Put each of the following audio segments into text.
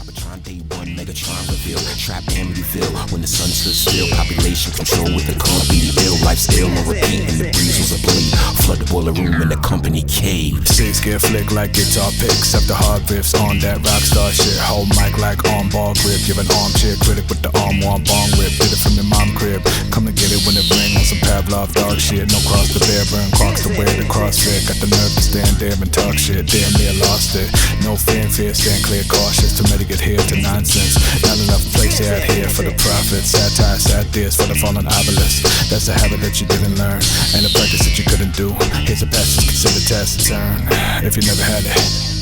Cybertron day one, Megatron reveal. Trap Amityville when the sun stood still. Population control with the company ill. Life's ill on repeat and the breeze was a bleed. Flood the boiler room and the company caved. Six gear flick like guitar picks. Up the hard riffs on that rockstar shit. Hold mic like on ball grip. Give an armchair critic with the arm one bong rip. Did it from your mom crib. Come and get it when it ring on some Pavlov dog shit. No cross the bear, burn Crocs to wear the CrossFit. Got the nerve to stand there and talk shit. Damn near lost it. No fanfare, stand clear, cautious. Too many get here to nonsense. Not enough place out here for the profit. Satire, satires for the fallen obelisk. That's a habit that you didn't learn, and a practice that you couldn't do. Here's a passage, consider taciturn. If you never had it,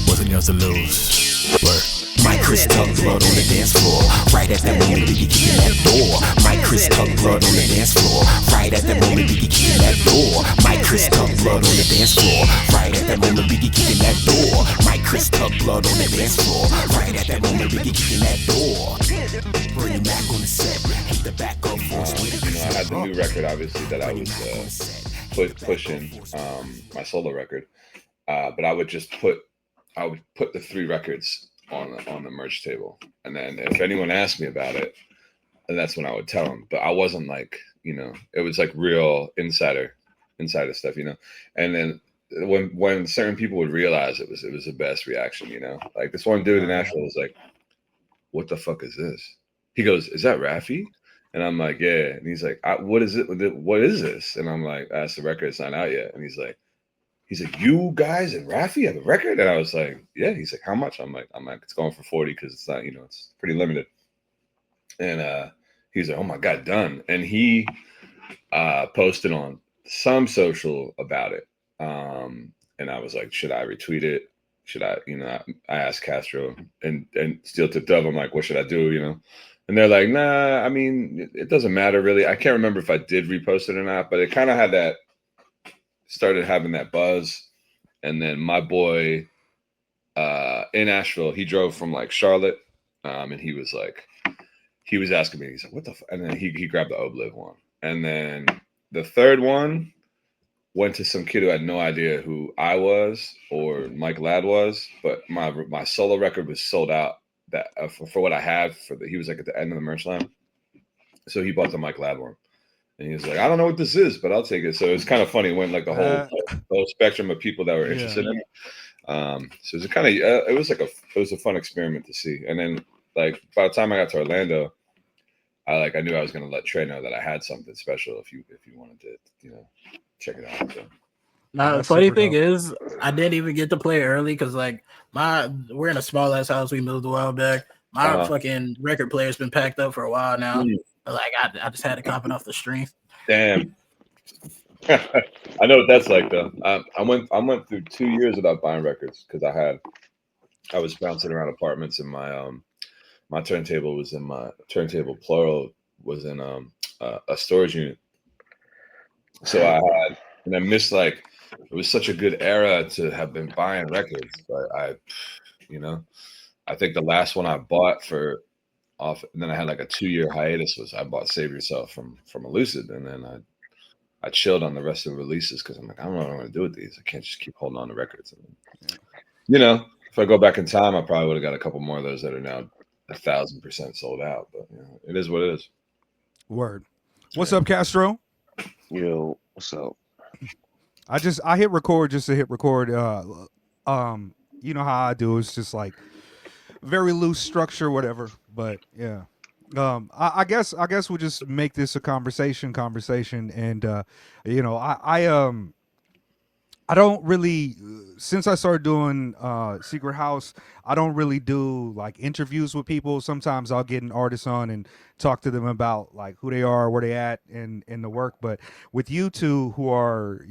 wasn't yours to lose. Word. Mike Chris tuck blood on the dance floor. Right at that moment, Biggie kicking that door. Mike Chris tuck blood on the dance floor. Right at that moment, Biggie kicking that door. Mike Chris tuck blood on the dance floor. Right at that moment, Biggie kicking that door. Mike Chris tuck blood on the dance floor. Right at that moment, Biggie kicking that door. Bring back on the set. Hit the back up force with it. I had the new record, obviously, that I was pushing, my solo record. But I would put the 3 records on the merch table, and then if anyone asked me about it, and that's when I would tell them. But I wasn't like, it was like real insider stuff, and then when certain people would realize it was the best reaction, like this one dude in Nashville was like, what the fuck is this? He goes, is that Raffi? And I'm like, yeah. And he's like, what is it? What is this? And I'm like, that's the record, it's not out yet. And he's like, you guys and Raffi have a record? And I was like, yeah. He's like, how much? I'm like, it's going for 40 because it's not, it's pretty limited. And he's like, oh my God, done. And he posted on some social about it. And I was like, should I retweet it? Should I, I asked Castro and Steel Tip Dove, I'm like, what should I do? And they're like, nah, I mean, it doesn't matter really. I can't remember if I did repost it or not, but it kind of had started having that buzz. And then my boy in Asheville, he drove from like Charlotte, and he was asking me, he's like, what the and then he grabbed the Obliv one. And then the third one went to some kid who had no idea who I was or Mike Ladd was, but my solo record was sold out that for what I had he was like at the end of the merch line. So he bought the Mike Ladd one. And he was like, I don't know what this is, but I'll take it. So it's kind of funny. It went like the whole spectrum of people that were interested in it. So it was a fun experiment to see. And then like by the time I got to Orlando, I knew I was going to let Trey know that I had something special if you wanted to, check it out. So. Now the funny thing is, I didn't even get to play early because like we're in a small ass house. We moved a while back. My fucking record player's been packed up for a while now. Like I just had to cop it off the stream. Damn. I know what that's like though. I went through 2 years without buying records because I was bouncing around apartments and my turntable was in plural was in a storage unit. So I missed it was such a good era to have been buying records. But I think the last one I bought and then I had like a 2-year hiatus I bought Save Yourself from Elucid, and then I chilled on the rest of the releases because I'm like, I don't know what I'm gonna do with these. I can't just keep holding on to records. And, if I go back in time, I probably would have got a couple more of those that are now 1,000% sold out. But it is what it is. Word. What's up, Castro? Yo, what's up? I hit record just to hit record. You know how I do. It's just like very loose structure, whatever. But yeah. I guess we'll just make this a conversation, and I don't really, since I started doing Secret House, I don't really do like interviews with people. Sometimes I'll get an artist on and talk to them about like who they are, where they at in the work. But with you two, who are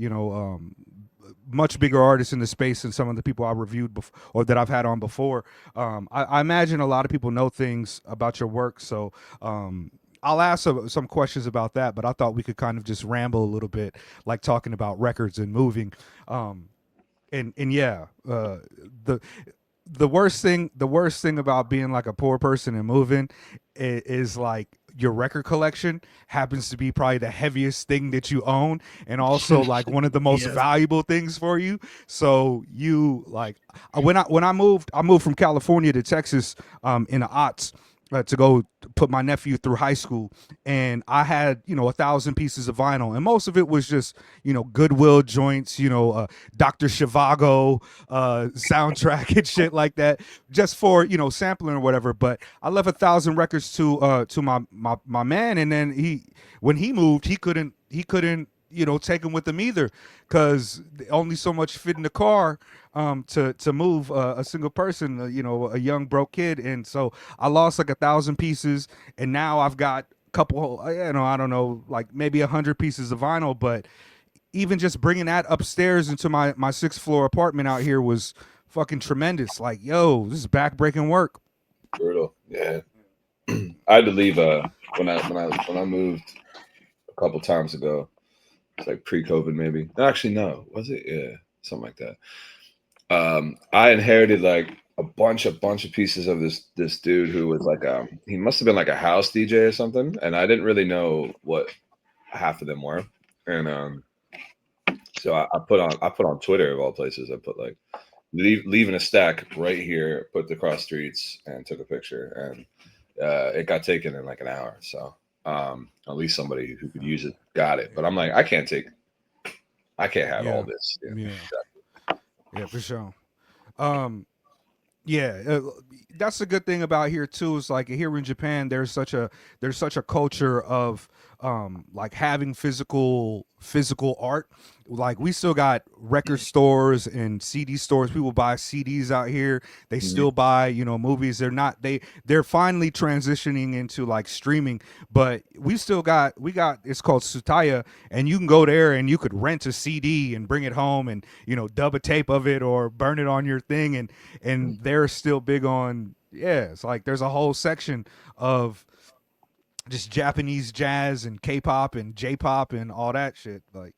much bigger artists in the space than some of the people I reviewed before or that I've had on before, I imagine a lot of people know things about your work. So I'll ask some questions about that, but I thought we could kind of just ramble a little bit, like talking about records and moving. The worst thing about being like a poor person and moving is like your record collection happens to be probably the heaviest thing that you own, and also like one of the most valuable things for you. So you like when I moved from California to Texas in the aughts. To go put my nephew through high school, and I had 1,000 pieces of vinyl, and most of it was just Goodwill joints, Dr. Zhivago soundtrack and shit like that, just for sampling or whatever. But I left 1,000 records to my man, and then when he moved, he couldn't take him with him either, because only so much fit in the car to move a single person, a young broke kid. And so I lost like 1,000 pieces, and now I've got a couple, I don't know, like maybe 100 pieces of vinyl. But even just bringing that upstairs into my 6th floor apartment out here was fucking tremendous. Like, yo, this is backbreaking work. Brutal. Yeah. I had to leave when I moved a couple times ago. It's like pre-COVID, maybe. Actually, no. Was it? Yeah, something like that. I inherited like a bunch of pieces of this dude who was like he must have been like a house DJ or something, and I didn't really know what half of them were. And so I put on Twitter, of all places, I put like leaving a stack right here, put the cross streets, and took a picture, and it got taken in like an hour. So at least somebody who could use it got it. But I'm like, I can't have all this. Yeah, for sure. That's a good thing about here too. Is like here in Japan, there's such a culture of like having physical art. Like we still got record stores and CD stores. People buy CDs out here. They still buy movies. They're finally transitioning into like streaming, but we got it's called Tsutaya, and you can go there and you could rent a CD and bring it home and dub a tape of it or burn it on your thing, and they're still big on it's like there's a whole section of just Japanese jazz and K-pop and J-pop and all that shit. Like,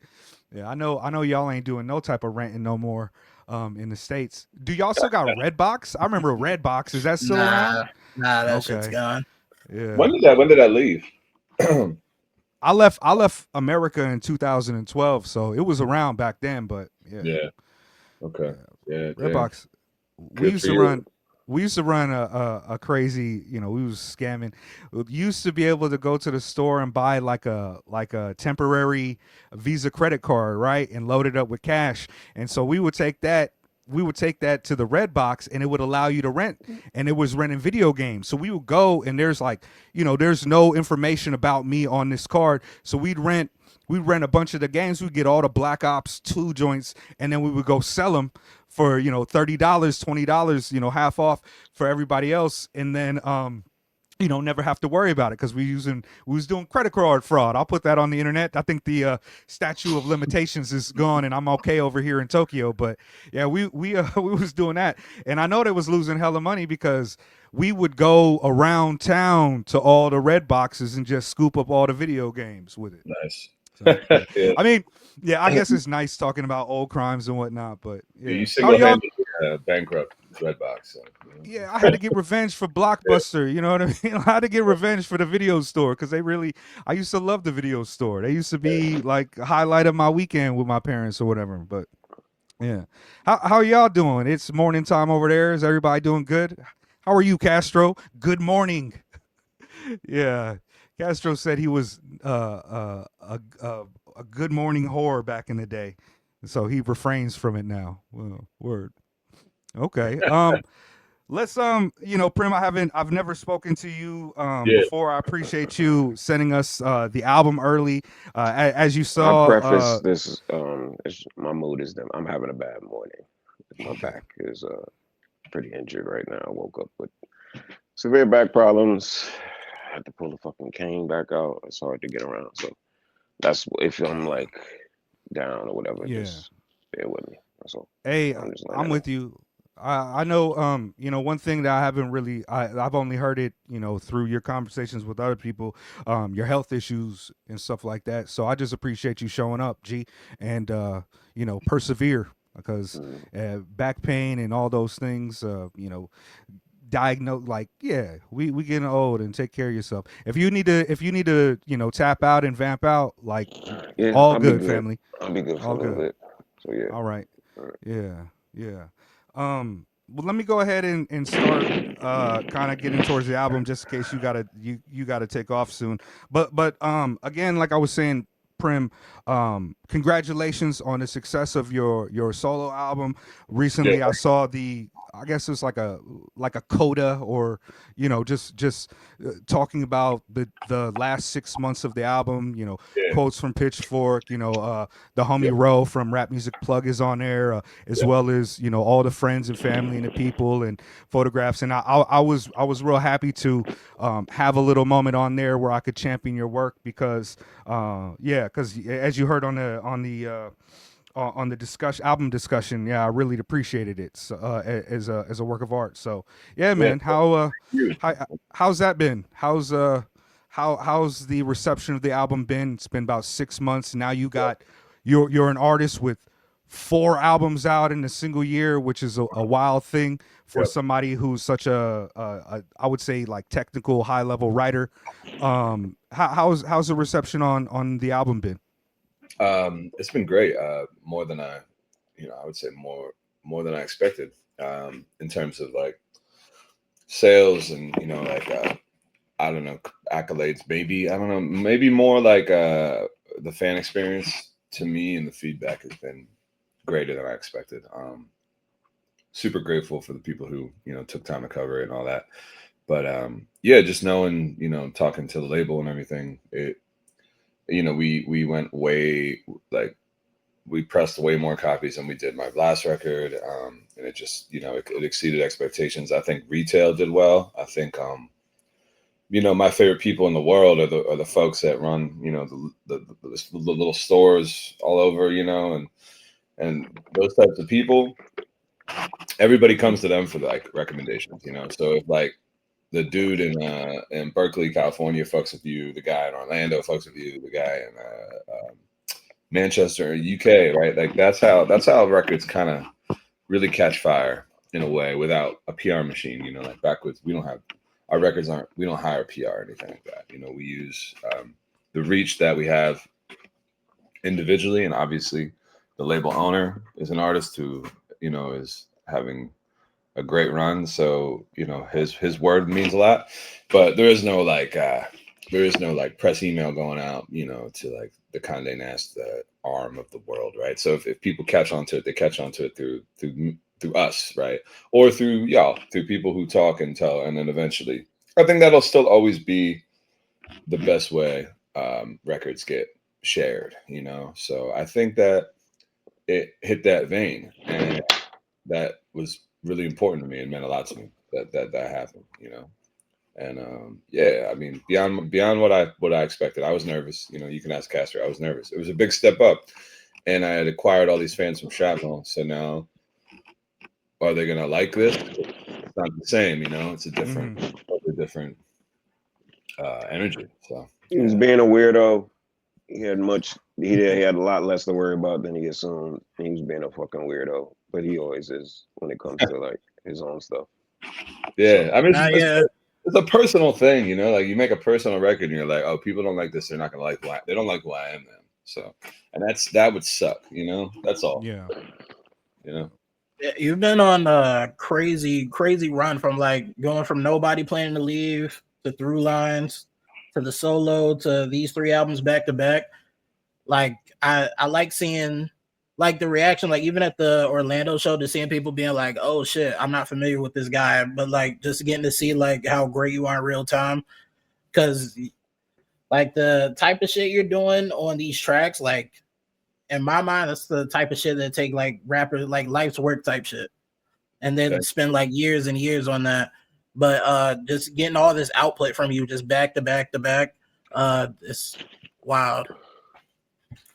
I know y'all ain't doing no type of renting no more in the States. Do y'all still got Redbox? I remember Redbox. Is that still around? Nah, that shit's gone. Yeah. When did I leave? I left America in 2012, so it was around back then, but yeah. Okay. Yeah. Redbox. We used to run a crazy, we was scamming. We used to be able to go to the store and buy like a temporary Visa credit card, right, and load it up with cash. And so we would take that to the Redbox, and it would allow you to rent, and it was renting video games. So we would go, and there's like, there's no information about me on this card. So we'd rent a bunch of the games. We'd get all the Black Ops 2 joints, and then we would go sell them for $30, $20, half off for everybody else, and then never have to worry about it because we was doing credit card fraud. I'll put that on the internet. I think the statute of limitations is gone, and I'm okay over here in Tokyo. But yeah, we was doing that, and I know they was losing hella money because we would go around town to all the red boxes and just scoop up all the video games with it. Nice. So, yeah. I mean, I guess it's nice talking about old crimes and whatnot, but you single-handedly bankrupt Redbox. So, Yeah, I had to get revenge for Blockbuster. You know what I mean? I had to get revenge for the video store because I used to love the video store. They used to be like a highlight of my weekend with my parents or whatever. But yeah, how are y'all doing? It's morning time over there. Is everybody doing good? How are you, Castro? Good morning. Yeah. Castro said he was a good morning whore back in the day, so he refrains from it now. Well, word. Okay. Let's Prem, I've never spoken to you before. I appreciate you sending us the album early. As you saw, I'll preface this. My mood is I'm having a bad morning. My back is pretty injured right now. I woke up with severe back problems. I had to pull the fucking cane back out. It's hard to get around. So that's if I'm like down or whatever. Yeah. Just bear with me. That's all. Hey, I'm with you. I know, one thing that I haven't really, I've only heard it, through your conversations with other people, your health issues and stuff like that. So I just appreciate you showing up, G, and, persevere because back pain and all those things, diagnose, like, yeah, we getting old, and take care of yourself. If you need to, tap out and vamp out, like, Yeah, all I'll be good, good. family. I'll be good for All a little good. bit. So yeah. All right. All right. Yeah. Yeah. Well, let me go ahead and start kind of getting towards the album, just in case you gotta take off soon. But again, like I was saying, Prem, congratulations on the success of your solo album. Yeah. Recently I saw I guess it's like a coda, or just talking about the last 6 months of the album, Yeah. quotes from Pitchfork, the homie Yep. Roe from Rap Music Plug is on there, as Yep. well as all the friends and family and the people and photographs. And I was real happy to have a little moment on there where I could champion your work, because because as you heard on the album discussion, yeah, I really appreciated it, so, as a work of art. So yeah, Yeah. man, Huge. how's that been? How's the reception of the album been? It's been about 6 months now. You're an artist with 4 albums out in a single year, which is a wild thing for Yep. somebody who's such a I would say, like, technical, high level writer. How's the reception on the album been? It's been great. More than I would say more than I expected. In terms of like sales and like I don't know, accolades. Maybe I don't know. Maybe more like the fan experience to me, and the feedback has been greater than I expected. Super grateful for the people who took time to cover it and all that. But yeah, just knowing, talking to the label and everything, we went way, like, we pressed way more copies than we did my last record, and it just it exceeded expectations. I think retail did well. I think my favorite people in the world are the folks that run the little stores all over, and those types of people. Everybody comes to them for like recommendations, So if like the dude in Berkeley, California fucks with you, the guy in Orlando fucks with you, the guy in Manchester, UK, right? Like that's how records kind of really catch fire in a way without a PR machine. Like backwards, we don't have our records aren't we don't hire PR or anything like that. We use the reach that we have individually, and obviously the label owner is an artist who is having a great run, so his word means a lot. But there is no like press email going out to like the Condé Nast arm of the world, right? So if people catch on to it, they catch on to it through us, right? Or through y'all, through people who talk and tell, and then eventually I think that'll still always be the best way records get shared, So I think that it hit that vein, and that was really important to me. It meant a lot to me that happened, And yeah, I mean, beyond what I expected, I was nervous. You can ask Castro. I was nervous. It was a big step up, and I had acquired all these fans from Shrapknel. So now, are they gonna like this? It's not the same, It's a different, energy. So He was being a weirdo. He had a lot less to worry about than he assumed. He was being a fucking weirdo, but he always is when it comes to like his own stuff. yeah, I mean, Yeah. it's a personal thing, Like you make a personal record, and you're like, oh, people don't like this. They're not gonna like why they don't like who I am, then. So, and that would suck, That's all. Yeah. You've been on a crazy run, from like going from Nobody Planning to Leave to Through Lines to the solo to these 3 albums back to back. Like I like seeing like the reaction, like even at the Orlando show, to seeing people being like, oh shit, I'm not familiar with this guy, but like just getting to see like how great you are in real time. Cause like the type of shit you're doing on these tracks, like in my mind, that's the type of shit that take like rappers like life's work type shit, and then spend like years and years on that. But just getting all this output from you just back to back to back, it's wild.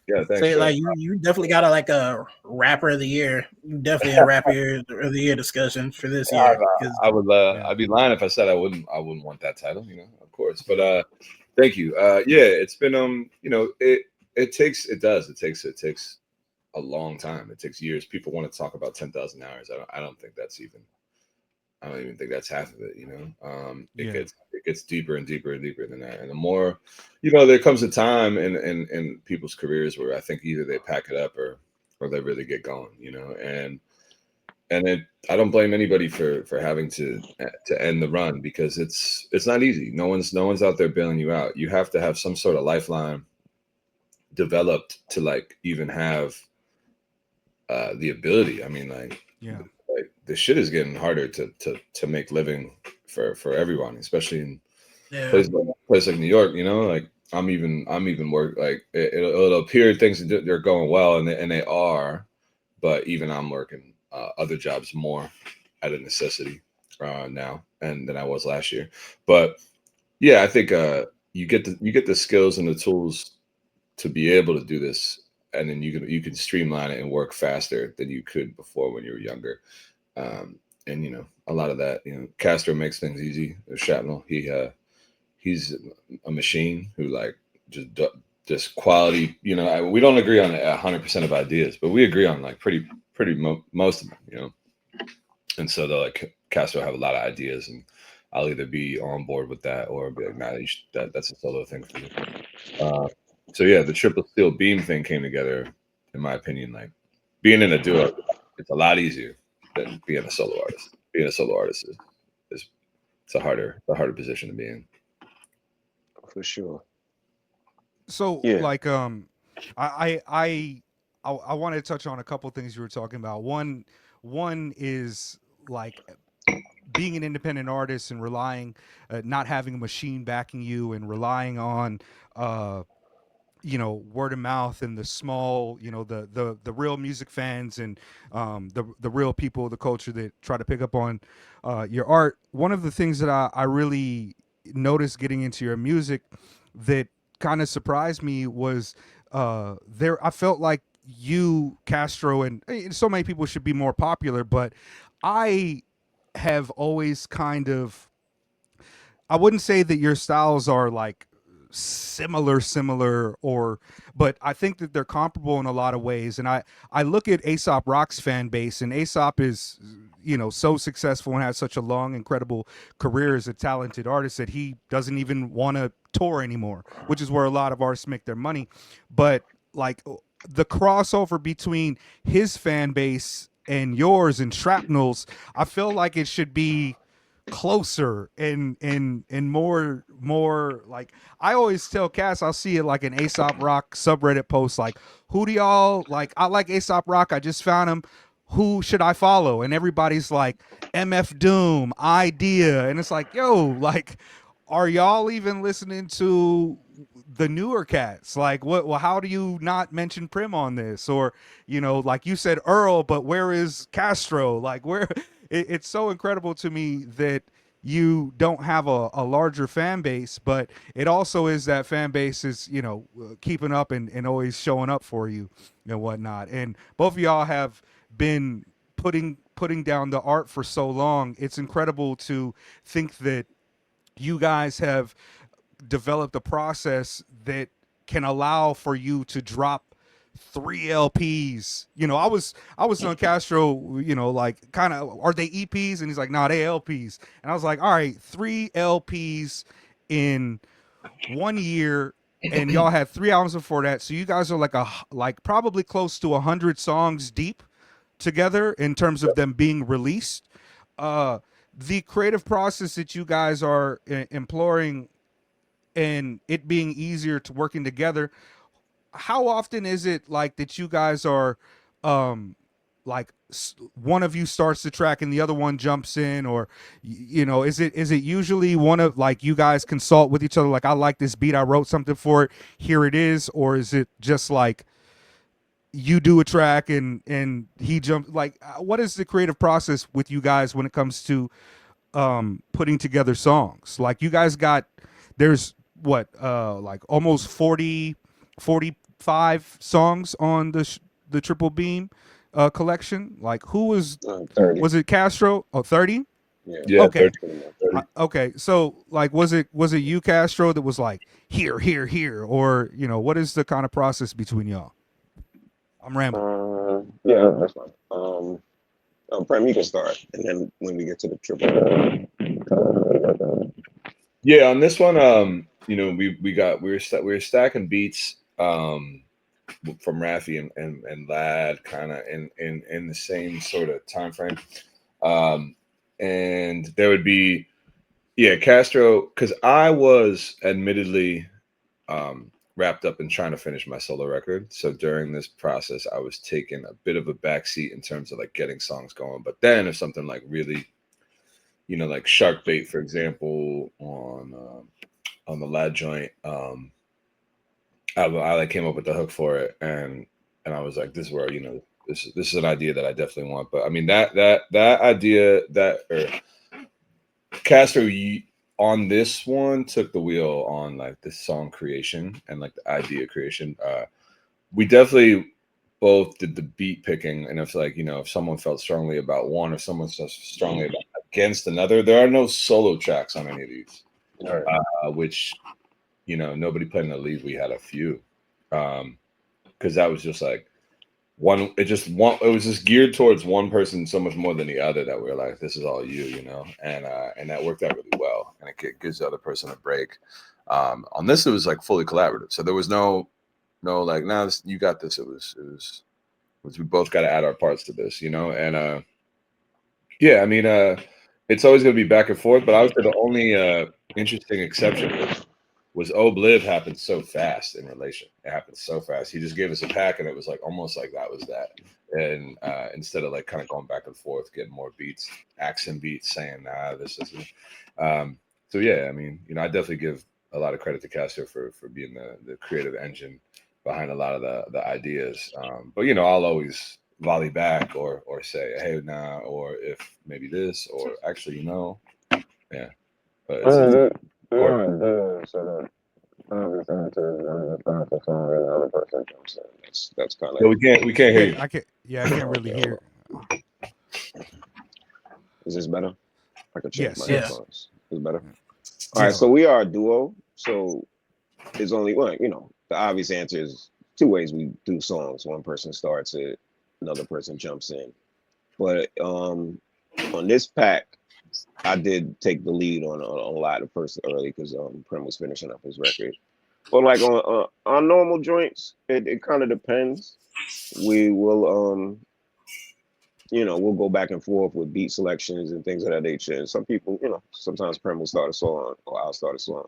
Yeah, thanks. So like you definitely got a rapper of the year. You definitely a rapper of the year discussion for this year. I'd be lying if I said I wouldn't want that title, of course. But thank you. Yeah, it's been it takes a long time. It takes years. People want to talk about 10,000 hours. I don't think that's even I don't even think that's half of it. You know, it Yeah. gets deeper and deeper and deeper than that. And the more, you know, there comes a time in people's careers where I think either they pack it up or they really get going. You know, and it, I don't blame anybody for having to end the run, because it's not easy. No one's out there bailing you out. You have to have some sort of lifeline developed to like even have the ability. I mean, Yeah. like the shit is getting harder to make living for everyone, especially in Yeah. place like New York. You know, like I'm even work like it'll appear things they're going well, and they are, but even I'm working other jobs more out of necessity now and than I was last year. But yeah, I think you get the skills and the tools to be able to do this, and then you can streamline it and work faster than you could before when you were younger. And you know, a lot of that, you know, Castro makes things easy. Shrapknel, he's a machine who like just just quality. You know, we don't agree on 100% of ideas, but we agree on like pretty most of them. You know, and so the like Castro have a lot of ideas, and I'll either be on board with that or be like, nah, that's a solo thing for me. Uh, so yeah, the triple steel beam thing came together, in my opinion. Like being in a duo, it's a lot easier than being a solo artist. Being a solo artist is it's a harder position to be in. For sure. So Yeah. like I I I want to touch on a couple things you were talking about. One is like being an independent artist and relying, not having a machine backing you and relying on uh word of mouth and the small, the real music fans and the real people of the culture that try to pick up on your art. One of the things that I really noticed getting into your music that kind of surprised me was I felt like you, Castro, and so many people should be more popular, but I have always kind of, I wouldn't say that your styles are like similar, or but I think that they're comparable in a lot of ways. And I look at Aesop Rock's fan base, and Aesop is, so successful and has such a long incredible career as a talented artist that he doesn't even want to tour anymore, which is where a lot of artists make their money. But like the crossover between his fan base and yours and Shrapnel's, I feel like it should be closer and more like, I always tell Cass, I'll see it like an Aesop Rock subreddit post like, who do y'all like? I like Aesop Rock, I just found him, who should I follow? And everybody's like MF Doom, Idea, and it's like, yo, like, are y'all even listening to the newer cats? Like, what? Well, how do you not mention Prem on this? Or, like you said Earl, but where is Castro? Like, where? It's so incredible to me that you don't have a larger fan base, but it also is that fan base is, keeping up and always showing up for you and whatnot. And both of y'all have been putting down the art for so long. It's incredible to think that you guys have developed a process that can allow for you to drop 3 LPs. I was on Castro, like, kind of, are they EPs? And he's like, nah, they LPs. And I was like, all right, 3 LPs in 1 year, and y'all had 3 albums before that. So you guys are like probably close to 100 songs deep together in terms of them being released. The creative process that you guys are employing and it being easier to working together, how often is it like that you guys are like one of you starts the track and the other one jumps in, or is it usually one of, like, you guys consult with each other, like, I like this beat, I wrote something for it, here it is? Or is it just like you do a track and he jumps, like, what is the creative process with you guys when it comes to putting together songs? Like, you guys got, there's what, like almost 45 songs on the Triple Beam collection. Like, who was 30. was it Castro? Oh, 30? Yeah, Okay. 30. Okay, so like, was it you, Castro, that was like, here, or what is the kind of process between y'all? I'm rambling. Yeah, that's fine. Prem, you can start, and then when we get to the triple. Yeah, on this one, you know, we were stacking beats from Rafi and Lad, kind of in the same sort of time frame, and there would be Castro, because I was admittedly wrapped up in trying to finish my solo record. So during this process, I was taking a bit of a backseat in terms of like getting songs going. But then if something like really, you know, like Shark Bait, for example, on the Lad joint, I like came up with the hook for it, and I was like, this is where, you know, this is an idea that I definitely want. But I mean that idea that Castro on this one took the wheel on like the song creation and like the idea creation. We definitely both did the beat picking, and if like, you know, if someone felt strongly about one or someone felt strongly about against another, there are no solo tracks on any of these. Which, you know, nobody played in the lead. We had a few, because that was just like one. It was just geared towards one person so much more than the other that we were like, this is all you know, and that worked out really well, and it gives the other person a break. On this, it was like fully collaborative, so there was no like, nah, you got this. It was we both got to add our parts to this, you know, and I mean, it's always going to be back and forth, but I would say the only interesting exception was Obliv happened so fast in relation. It happened so fast. He just gave us a pack, and it was like almost like that was that. And instead of like kind of going back and forth, getting more beats, accent beats, saying, nah, this isn't. So yeah, I mean, you know, I definitely give a lot of credit to Castro for being the creative engine behind a lot of the ideas. But you know, I'll always volley back or say, hey, nah, or if maybe this, or actually, you know, yeah. But it's That's kind so of. we can't hear you. I can't really hear. Is this better? I could change my Yes, Yeah. headphones. Is it better? All Yeah. right, so we are a duo. So there's only one. You know, the obvious answer is two ways we do songs. One person starts it, another person jumps in. But on this pack, I did take the lead on a lot of first early because Prem was finishing up his record. But like on normal joints, it kind of depends. We will you know, we'll go back and forth with beat selections and things of that nature. And some people, you know, sometimes Prem will start a song or I'll start a song.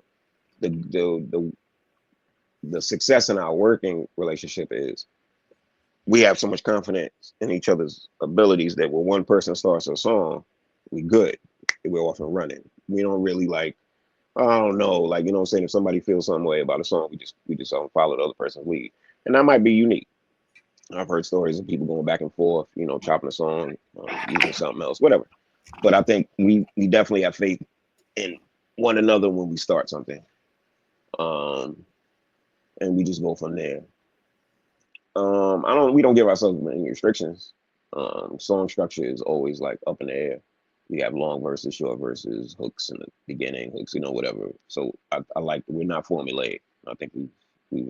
The success in our working relationship is we have so much confidence in each other's abilities that when one person starts a song, we good. We're off and running. We don't really like, I don't know, like, you know what I'm saying? If somebody feels some way about a song, we just follow the other person's lead. And that might be unique. I've heard stories of people going back and forth, you know, chopping a song, using something else, whatever. But I think we definitely have faith in one another when we start something. And we just go from there. We don't give ourselves any restrictions. Song structure is always like up in the air. We have long verses, short verses, hooks in the beginning, hooks, you know, whatever. So I like, we're not formulaic. I think we've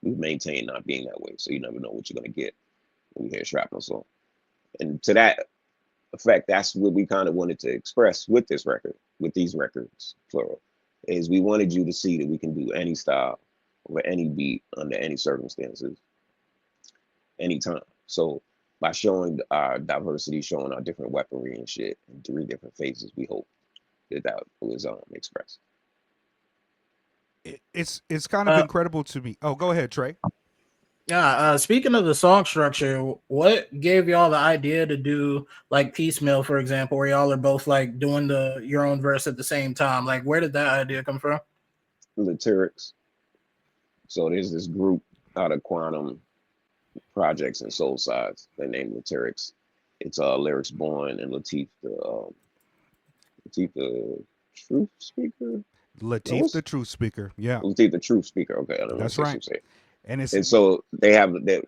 maintained not being that way. So you never know what you're gonna get when you hear a Shrapknel song. And to that effect, that's what we kind of wanted to express with this record, with these records, plural, is we wanted you to see that we can do any style over any beat under any circumstances, anytime. So by showing our diversity, showing our different weaponry and shit in 3 different phases, we hope that was expressed. It's kind of incredible to me. Oh, go ahead, Trey. Yeah, speaking of the song structure, what gave y'all the idea to do like piecemeal, for example, where y'all are both like doing your own verse at the same time? Like, where did that idea come from? Lyrics. So there's this group out of Quantum Projects and Soul Sides. They named Lyrics. It's Lyrics Born and Latif the Truth Speaker. Latif the Truth Speaker. Yeah, Latif the Truth Speaker. Okay, I don't know. That's right. And so they have that.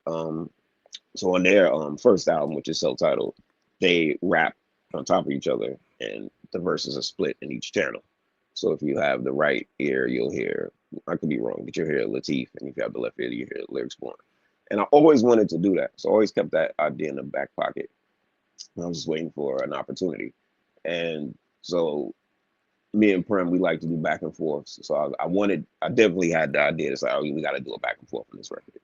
So on their first album, which is self-titled, they rap on top of each other, and the verses are split in each channel. So if you have the right ear, you'll hear. I could be wrong, but you'll hear Latif, and if you have the left ear, you hear Lyrics Born. And I always wanted to do that, so I always kept that idea in the back pocket. I was just waiting for an opportunity. And so me and Prem, we like to do back and forth. So I definitely had the idea to say, oh, we got to do a back and forth on this record.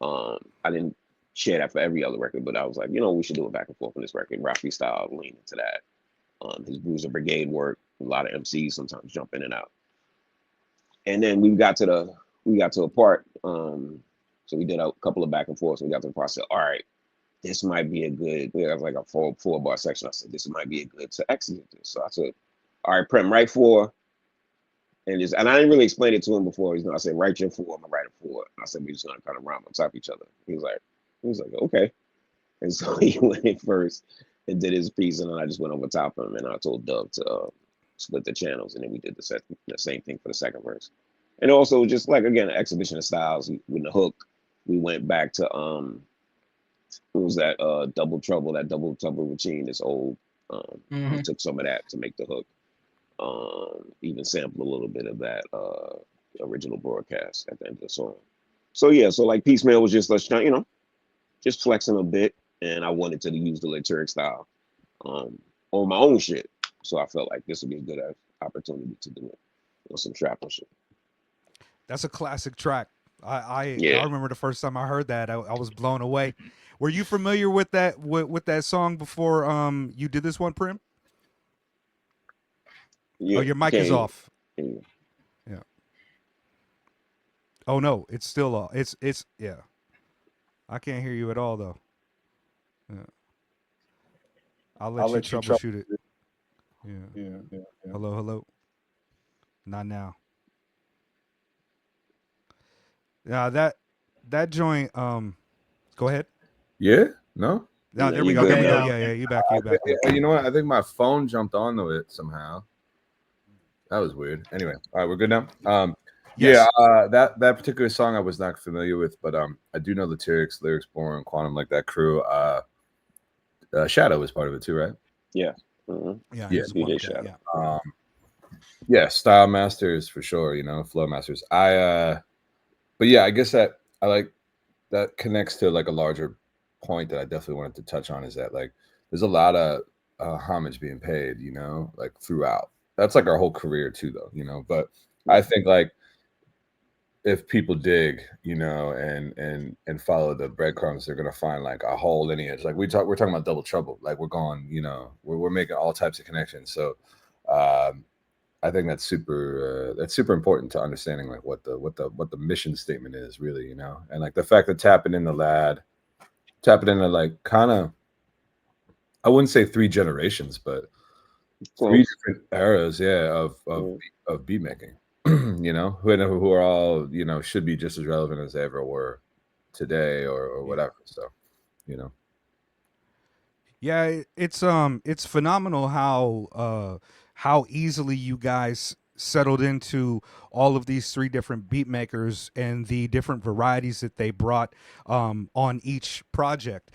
I didn't share that for every other record, but I was like, we should do a back and forth on this record. Rafi style lean into that. His Bruiser Brigade work, a lot of MCs sometimes jump in and out. And then we got to a part. So we did a couple of back and forths. We got to the part. I said, all right, this might be a good. We have like a four bar section. I said, this might be a good to execute this. So I said, all right, Prem, write 4. And I didn't really explain it to him before. I said, write your 4. I'm gonna write a 4. And I said, we're just gonna kind of rhyme on top of each other. He was like, okay. And so he went in first and did his piece, and then I just went over top of him, and I told Dub to split the channels, and then we did the same thing for the second verse. And also just like again, an exhibition of styles with the hook. We went back to what was that double trouble routine, this old we took some of that to make the hook. Even sample a little bit of that original broadcast at the end of the song. So yeah, so like Piecemeal was just just flexing a bit, and I wanted to use the lyric style on my own shit. So I felt like this would be a good opportunity to do it on some Shrapknel shit. That's a classic track. I Yeah. remember the first time I heard that, I was blown away. Were you familiar with that with that song before you did this one, Prem? Yeah, oh, your mic is off. Yeah. Oh no, it's still off. It's yeah. I can't hear you at all though. Yeah. I'll let you troubleshoot it. Yeah. Hello. Not now. Yeah, that joint. Go ahead. Yeah. No. No, there we go. good, Yeah. You back. You know what? I think my phone jumped onto it somehow. That was weird. Anyway, all right, we're good now. Yes. Yeah, that particular song I was not familiar with, but I do know the lyrics Born, Quantum, like that crew. Shadow is part of it too, right? Yeah. Mm-hmm. Yeah. He did Shadow. Yeah, Style Masters for sure. Flow Masters. But yeah, I guess that I like that connects to like a larger point that I definitely wanted to touch on is that like there's a lot of homage being paid, like throughout. That's like our whole career too, though, but I think like if people dig, and follow the breadcrumbs, they're gonna find like a whole lineage. Like we're talking about Double Trouble. Like we're going, we're making all types of connections. So I think that's super important to understanding like what the mission statement is really, and like the fact that tapping into like kind of, I wouldn't say 3 generations, but 3 different eras, of beat making, who are all, should be just as relevant as they ever were today or whatever. So, Yeah, it's phenomenal how easily you guys settled into all of these 3 different beat makers and the different varieties that they brought on each project.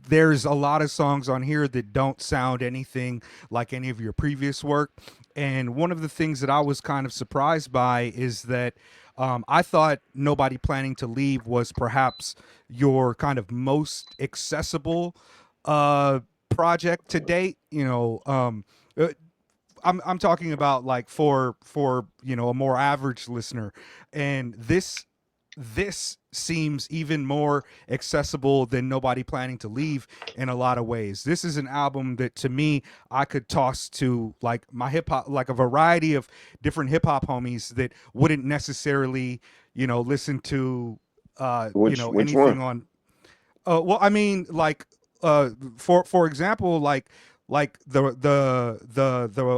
There's a lot of songs on here that don't sound anything like any of your previous work. And one of the things that I was kind of surprised by is that I thought Nobody Planning to Leave was perhaps your kind of most accessible project to date. I'm talking about like for a more average listener, and this seems even more accessible than Nobody Planning to Leave in a lot of ways. This is an album that to me I could toss to like my hip hop, like a variety of different hip hop homies that wouldn't necessarily listen to Which anything one? on well, I mean, like, for example, like the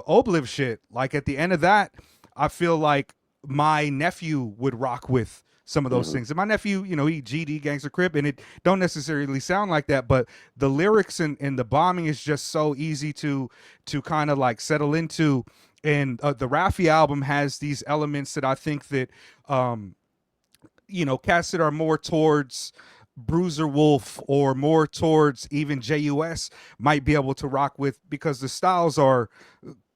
Obliv shit. Like at the end of that, I feel like my nephew would rock with some of those things. And my nephew, he GD Gangster Crip, and it don't necessarily sound like that, but the lyrics and the bombing is just so easy to kind of like settle into. And the Raffi album has these elements that I think that cats that are more towards Bruiser Wolf or more towards even JUS might be able to rock with, because the styles are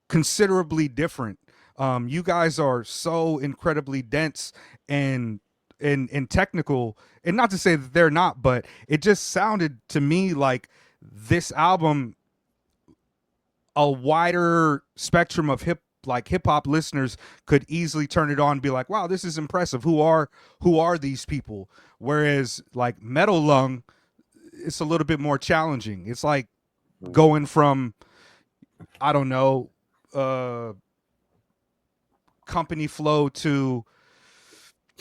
considerably different. You guys are so incredibly dense and technical, and not to say that they're not, but it just sounded to me like this album, a wider spectrum of hip hop listeners could easily turn it on and be like, wow, this is impressive. Who are these people? Whereas like Metal Lung, it's a little bit more challenging. It's like going from, I don't know, Company Flow to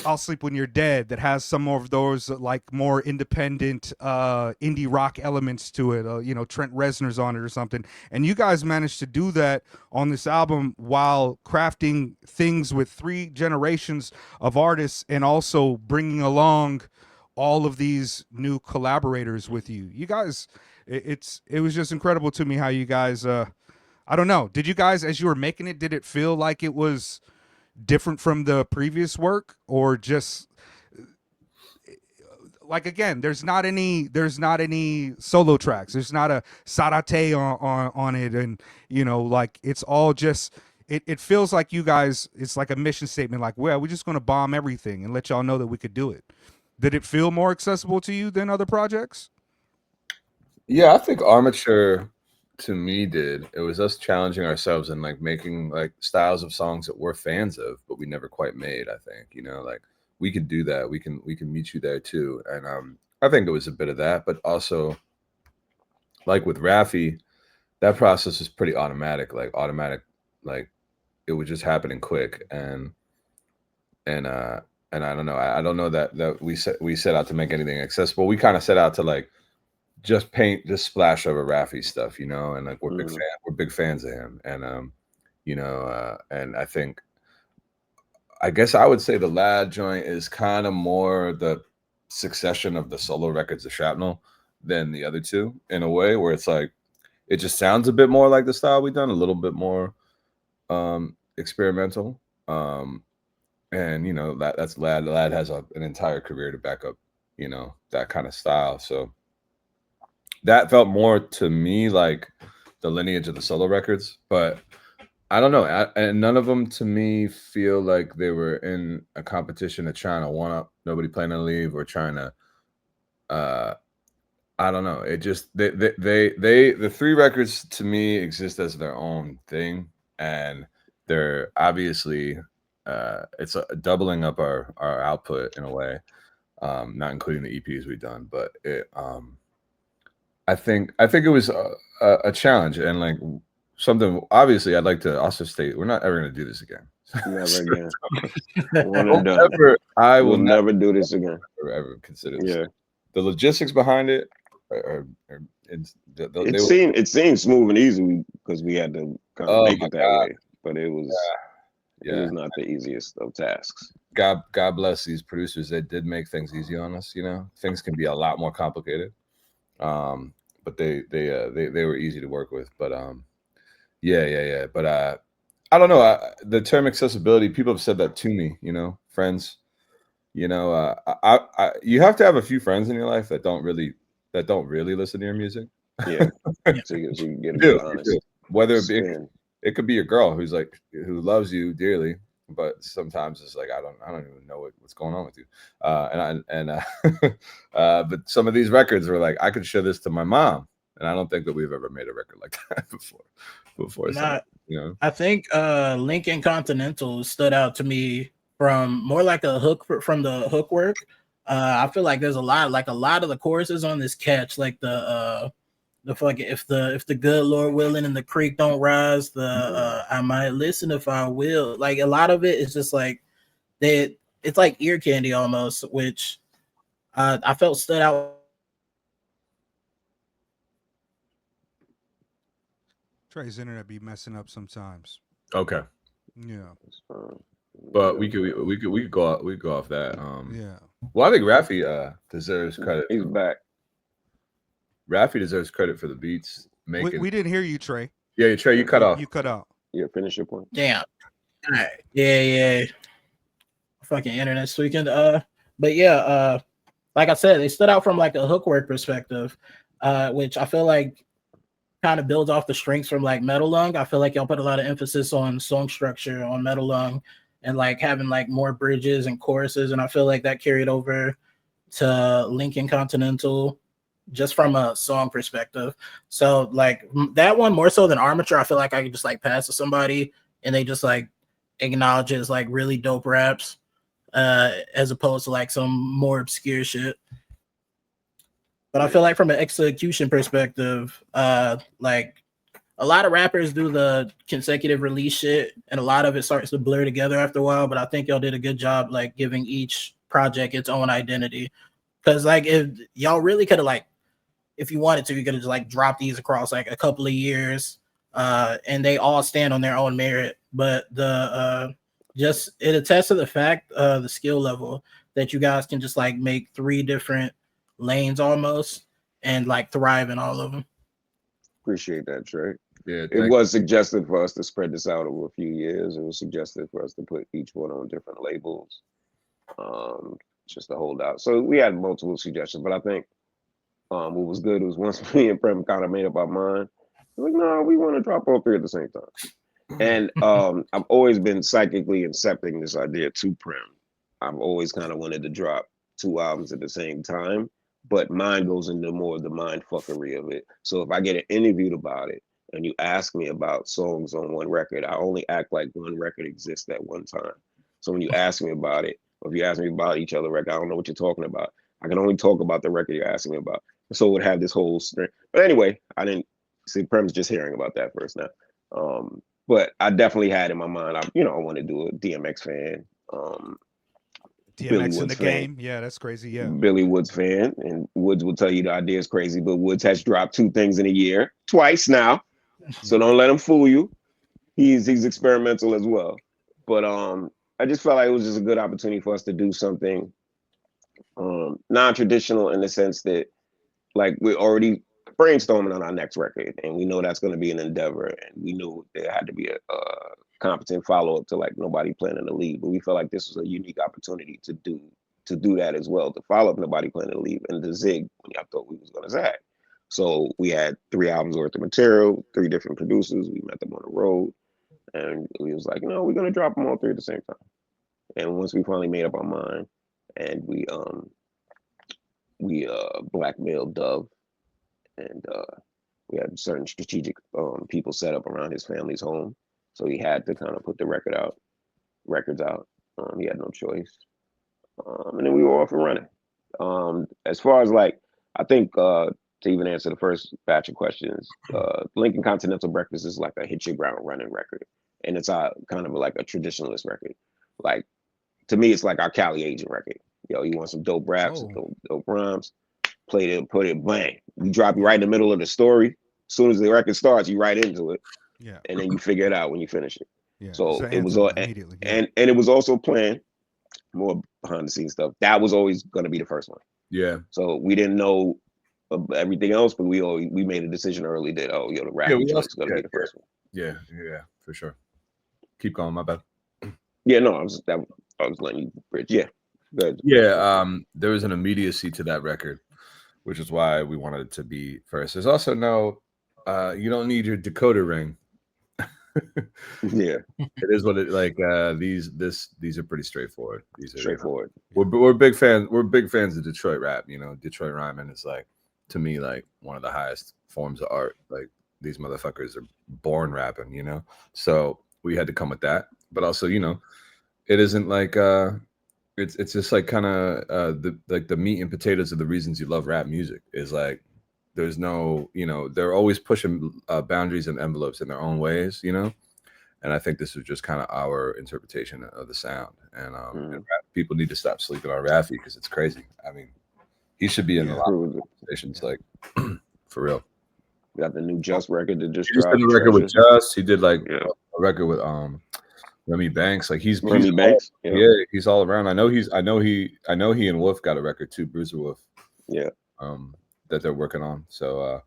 I'll Sleep When You're Dead, that has some more of those like more independent indie rock elements to it. You know, Trent Reznor's on it or something. And you guys managed to do that on this album while crafting things with 3 generations of artists and also bringing along all of these new collaborators with you. You guys, it was just incredible to me how you guys, I don't know. Did you guys, as you were making it, did it feel like it was different from the previous work, or just like, again, there's not any solo tracks, there's not a Sarate on it, and you know, like it's all just it feels like you guys, it's like a mission statement, like, well, we're just going to bomb everything and let y'all know that we could do it. Did it feel more accessible to you than other projects? Yeah, I think Armature to me did. It was us challenging ourselves and like making like styles of songs that we're fans of, but we never quite made. I think, you know, like we can do that. We can meet you there too. And I think it was a bit of that, but also like with Raffi, that process is pretty automatic. Like it was just happening quick. And I don't know. I don't know that we set out to make anything accessible. We kind of set out to like just splash over Raffi's stuff, you know, and like we're big fans of him, and you know, and I guess I would say the Lad joint is kind of more the succession of the solo records of Shrapknel than the other two, in a way where it's like it just sounds a bit more like the style we've done, a little bit more experimental, and you know, that's Lad. Lad has an entire career to back up, you know, that kind of style, so that felt more to me like the lineage of the solo records, but I don't know. And none of them to me feel like they were in a competition of trying to one up Nobody Playing to Leave or trying to, I don't know. It just, the 3 records to me exist as their own thing. And they're obviously, it's a doubling up our output in a way, not including the EPs we've done, but it, I think it was a challenge, and like something. Obviously, I'd like to also state we're not ever going to do this again. Never again. I will never do this again. Ever consider this. Yeah. The logistics behind it it seemed smooth and easy because we had to kind of make it that way, but it was it was not the easiest of tasks. God bless these producers that did make things easy on us. You know, things can be a lot more complicated. But they were easy to work with, but but I don't know, the term accessibility, people have said that to me, you know, friends, you know, you have to have a few friends in your life that don't really listen to your music. Yeah. So you can get it honest. Whether it could be your girl who loves you dearly, but sometimes it's like I don't even know what's going on with you, but some of these records were like I could show this to my mom, and I don't think that we've ever made a record like that before. You know, I think Lincoln Continental stood out to me from more like a hook from the hook work. I feel like there's a lot of the choruses on this catch, like the fucking if the good Lord willing and the creek don't rise, I might listen if I will. Like a lot of it is just like it's like ear candy almost, which I felt stood out. Trey's internet be messing up sometimes. Okay. Yeah. But we could go off that. Yeah. Well, I think Raffi deserves credit. He's back. Raffi deserves credit for the beats. We didn't hear you, Trey. Yeah, Trey, you cut off. You cut out. Yeah, finish your point. Damn. All right. Yeah. Fucking internet tweaking. But yeah, like I said, they stood out from like a hook work perspective, which I feel like kind of builds off the strengths from like Metal Lung. I feel like y'all put a lot of emphasis on song structure on Metal Lung and like having like more bridges and choruses, and I feel like that carried over to Lincoln Continental. just from a song perspective. So like that one more so than Armature, I feel like I could just like pass to somebody and they just like acknowledge it as like really dope raps, as opposed to like some more obscure shit. But I feel like from an execution perspective, like a lot of rappers do the consecutive release shit, and a lot of it starts to blur together after a while. But I think y'all did a good job, like giving each project its own identity. Because like if y'all really could have like, if you wanted to, you could have just like dropped these across like a couple of years, and they all stand on their own merit. But the just it attests to the fact, the skill level that you guys can just like make 3 different lanes almost and like thrive in all of them. Appreciate that, Trey. Yeah, It was suggested for us to spread this out over a few years. It was suggested for us to put each one on different labels, just to hold out. So we had multiple suggestions, but I think what was good was once me and Prem kind of made up our mind, we're like, no, we want to drop all 3 at the same time. And I've always been psychically incepting this idea to Prem. I've always kind of wanted to drop 2 albums at the same time, but mine goes into more of the mind fuckery of it. So if I get interviewed about it and you ask me about songs on one record, I only act like one record exists at one time. So when you ask me about it, or if you ask me about each other record, I don't know what you're talking about. I can only talk about the record you're asking me about. So it would have this whole string. But anyway, I didn't see Prem's just hearing about that first now. But I definitely had in my mind, I want to do a DMX fan. DMX in the game. Yeah, that's crazy. Yeah. Billy Woods fan. And Woods will tell you the idea is crazy, but Woods has dropped 2 things in a year, twice now. So don't let him fool you. He's experimental as well. But I just felt like it was just a good opportunity for us to do something non-traditional in the sense that like we're already brainstorming on our next record and we know that's going to be an endeavor and we knew there had to be a competent follow-up to like Nobody Planning to Leave, but we felt like this was a unique opportunity to do that as well, to follow up Nobody Planning to Leave and to zig when I thought we was going to zag. So we had 3 albums worth of material, 3 different producers. We met them on the road and we was like, no, we're going to drop them all 3 at the same time. And once we finally made up our mind and we blackmailed Dove, and we had certain strategic people set up around his family's home, so he had to kind of put the records out. He had no choice, and then we were off and running. As far as like, I think to even answer the first batch of questions, Lincoln Continental Breakfast is like a hit your ground running record, and it's kind of like a traditionalist record. Like to me, it's like our Cali Agent record. Yo, you want some dope raps, dope rhymes, play it, put it, bang. We drop you right in the middle of the story. As soon as the record starts, you right into it. Yeah. And then you figure it out when you finish it. Yeah. So it was all immediately. Yeah. And it was also planned, more behind the scenes stuff. That was always gonna be the first one. Yeah. So we didn't know everything else, but we made a decision early that the rap joint's gonna be the first one. Yeah, for sure. Keep going, my bad. Yeah, no, I was letting you bridge. Yeah. Yeah, there was an immediacy to that record, which is why we wanted it to be first. There's also no, you don't need your decoder ring. Yeah, it is what it like. These are pretty straightforward. These are straightforward. We're big fans. We're big fans of Detroit rap. Detroit rhyming is like, to me, like one of the highest forms of art. Like these motherfuckers are born rapping. So we had to come with that, but also, it isn't like it's just like kind of the meat and potatoes of the reasons you love rap music is like there's no they're always pushing boundaries and envelopes in their own ways, and I think this was just kind of our interpretation of the sound, and people need to stop sleeping on Raffi because it's crazy. I mean, he should be in a lot of conversations, like for real. We got the new Just record that just dropped. He did a record with Just. He did like a record with Remy Banks. Like he's Banks. He's all around. I know he and Wolf got a record too, Bruiser Wolf. Yeah. That they're working on. So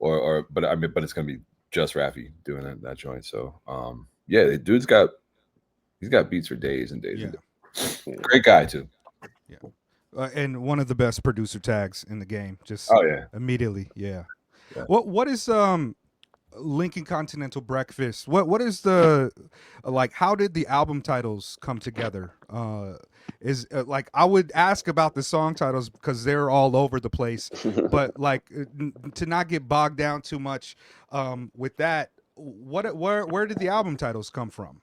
but it's gonna be just Raffi doing that joint. So the dude's got beats for days and days and days. Great guy too. Yeah. And one of the best producer tags in the game. Just immediately. Yeah. What is Lincoln Continental Breakfast? What is the like? How did the album titles come together? is like I would ask about the song titles because they're all over the place, but like to not get bogged down too much with that. Where did the album titles come from?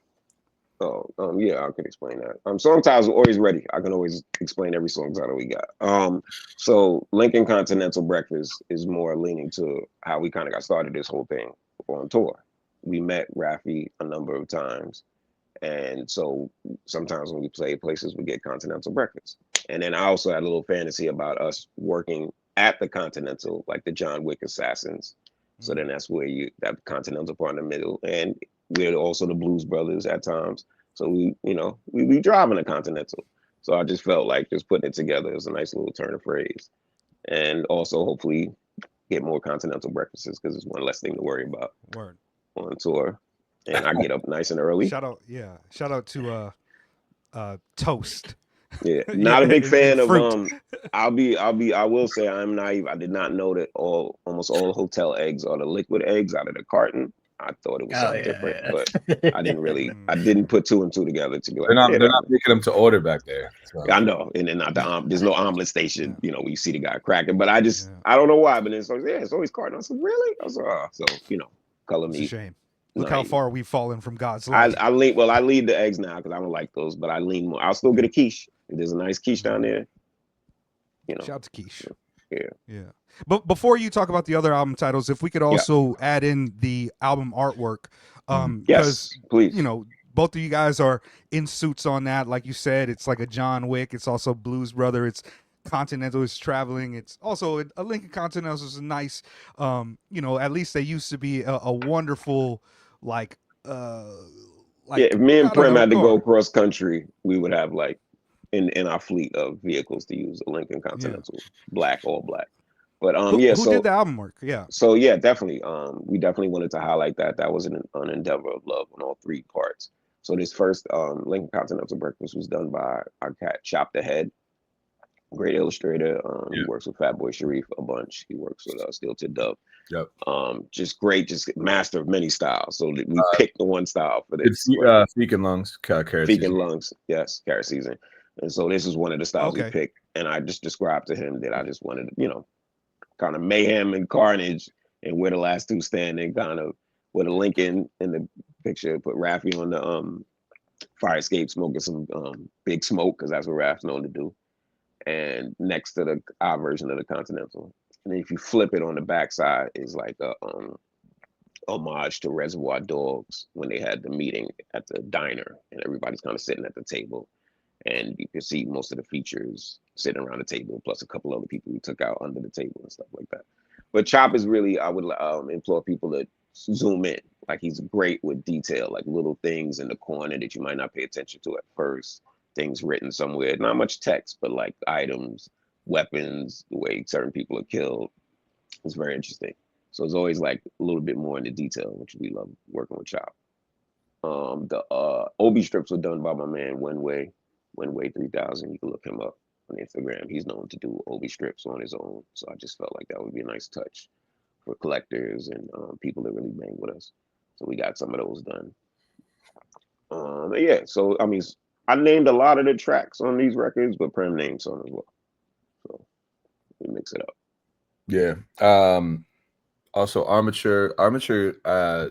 Oh, yeah, I can explain that. Song titles are always ready. I can always explain every song title we got. So Lincoln Continental Breakfast is more leaning to how we kind of got started this whole thing on tour. We met Raffi a number of times, and so sometimes when we play places, we get Continental Breakfast. And then I also had a little fantasy about us working at the Continental, like the John Wick Assassins. So then that's where you that Continental part in the middle, and we're also the Blues Brothers at times. So we driving a Continental. So I just felt like just putting it together is a nice little turn of phrase, and also hopefully get more Continental breakfasts because it's one less thing to worry about on tour. And I get up nice and early. Shout out to Toast. Yeah, not a big fan of I will say I'm naive. I did not know that almost all hotel eggs are the liquid eggs out of the carton. I thought it was something different, but I didn't put two and two together to be like, they're not making them to order back there. So. I know, and then not there's no omelet station, we see the guy cracking, but I don't know why, but it's always carton. I said, really? I was like, so color me. It's a shame. Look how far we've fallen from God's light. I lead the eggs now because I don't like those, but I lean more. I'll still get a quiche. There's a nice quiche down there. Shout out to quiche. Yeah. But before you talk about the other album titles, if we could also add in the album artwork, yes, please. Both of you guys are in suits on that. Like you said, it's like a John Wick. It's also Blues Brother. It's Continental is traveling. It's also a Lincoln Continental is a nice, at least they used to be a wonderful, if me and Prem had to go cross country, we would have in our fleet of vehicles to use a Lincoln Continental, all black. But who did the album work? Yeah. So yeah, definitely. We definitely wanted to highlight that. That was an endeavor of love on all three parts. So this first Lincoln Continental Breakfast was done by our cat Chop the Head, great illustrator. He works with Fatboy Sharif a bunch. He works with Steel Tip Dub. Yep. Just great, just master of many styles. So we picked the one style for this. It's Feek and Lungs, Carrot Feek and Lungs, yes, Carrot Season. And so this is one of the styles we picked. And I just described to him that I just wanted, kind of mayhem and carnage, and we're the last two standing, kind of with a Lincoln in the picture. Put Raffi on the fire escape, smoking some big smoke, because that's what Raph's known to do. And next to our version of the Continental. And then if you flip it on the backside, is like a homage to Reservoir Dogs when they had the meeting at the diner, and everybody's kind of sitting at the table. And you can see most of the features sitting around the table, plus a couple other people we took out under the table and stuff like that. But Chop is really, I would implore people to zoom in. Like, he's great with detail, like little things in the corner that you might not pay attention to at first, things written somewhere, not much text, but like items, weapons, the way certain people are killed. It's very interesting. So it's always like a little bit more in the detail, which we love working with Chop. The OB strips were done by my man Wenway 3000. You can look him up on Instagram. He's known to do OB strips on his own. So I just felt like that would be a nice touch for collectors and people that really bang with us. So we got some of those done. So I mean, I named a lot of the tracks on these records, but Prem named some as well. So we mix it up. Yeah. Also Armature. I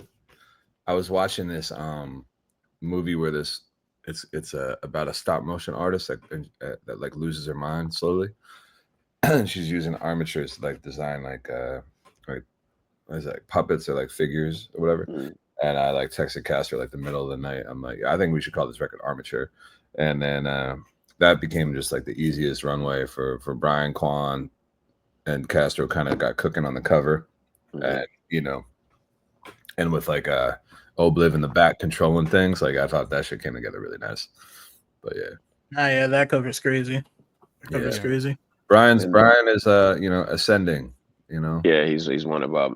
was watching this movie where it's about a stop motion artist that like loses her mind slowly. And she's using armatures to like design like what is that, like puppets or like figures or whatever. And I like texted Castro like the middle of the night. I'm like, I think we should call this record Armature. And then that became just like the easiest runway for Brian Kwan, and Castro kind of got cooking on the cover. And and with like Obliv in the back controlling things, like I thought that shit came together really nice. But yeah. That cover's crazy. Crazy. Brian is ascending, Yeah, he's one of our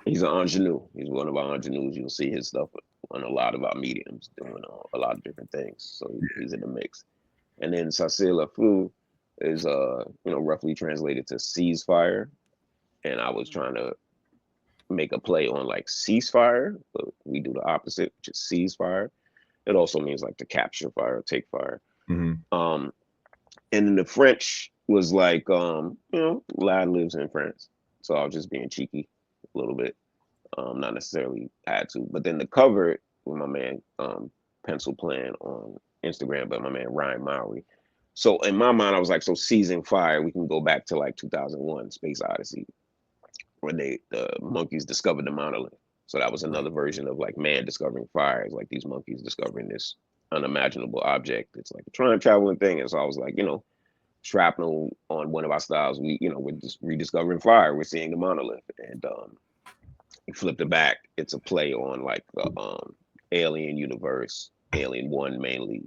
he's an ingenue. He's one of our ingenues. You'll see his stuff on a lot of our mediums doing a lot of different things. So he's in the mix. And then Sasila Fu is roughly translated to ceasefire. And I was trying to make a play on like ceasefire, but we do the opposite, which is ceasefire. It also means like to capture fire or take fire. And then the French was like, Lad lives in France, so I was just being cheeky a little bit, not necessarily had to. But then the cover with my man Pencil Plan on Instagram, but my man Ryan Mowry. So in my mind, I was like, so Seizing Fire, we can go back to like 2001, Space Odyssey, when the monkeys discovered the monolith. So that was another version of like man discovering fire. It's like these monkeys discovering this unimaginable object. It's like a time traveling thing. And so I was like, Shrapknel on one of our styles, we're just rediscovering fire. We're seeing the monolith. And you flip it back, it's a play on like the Alien universe, Alien 1 mainly.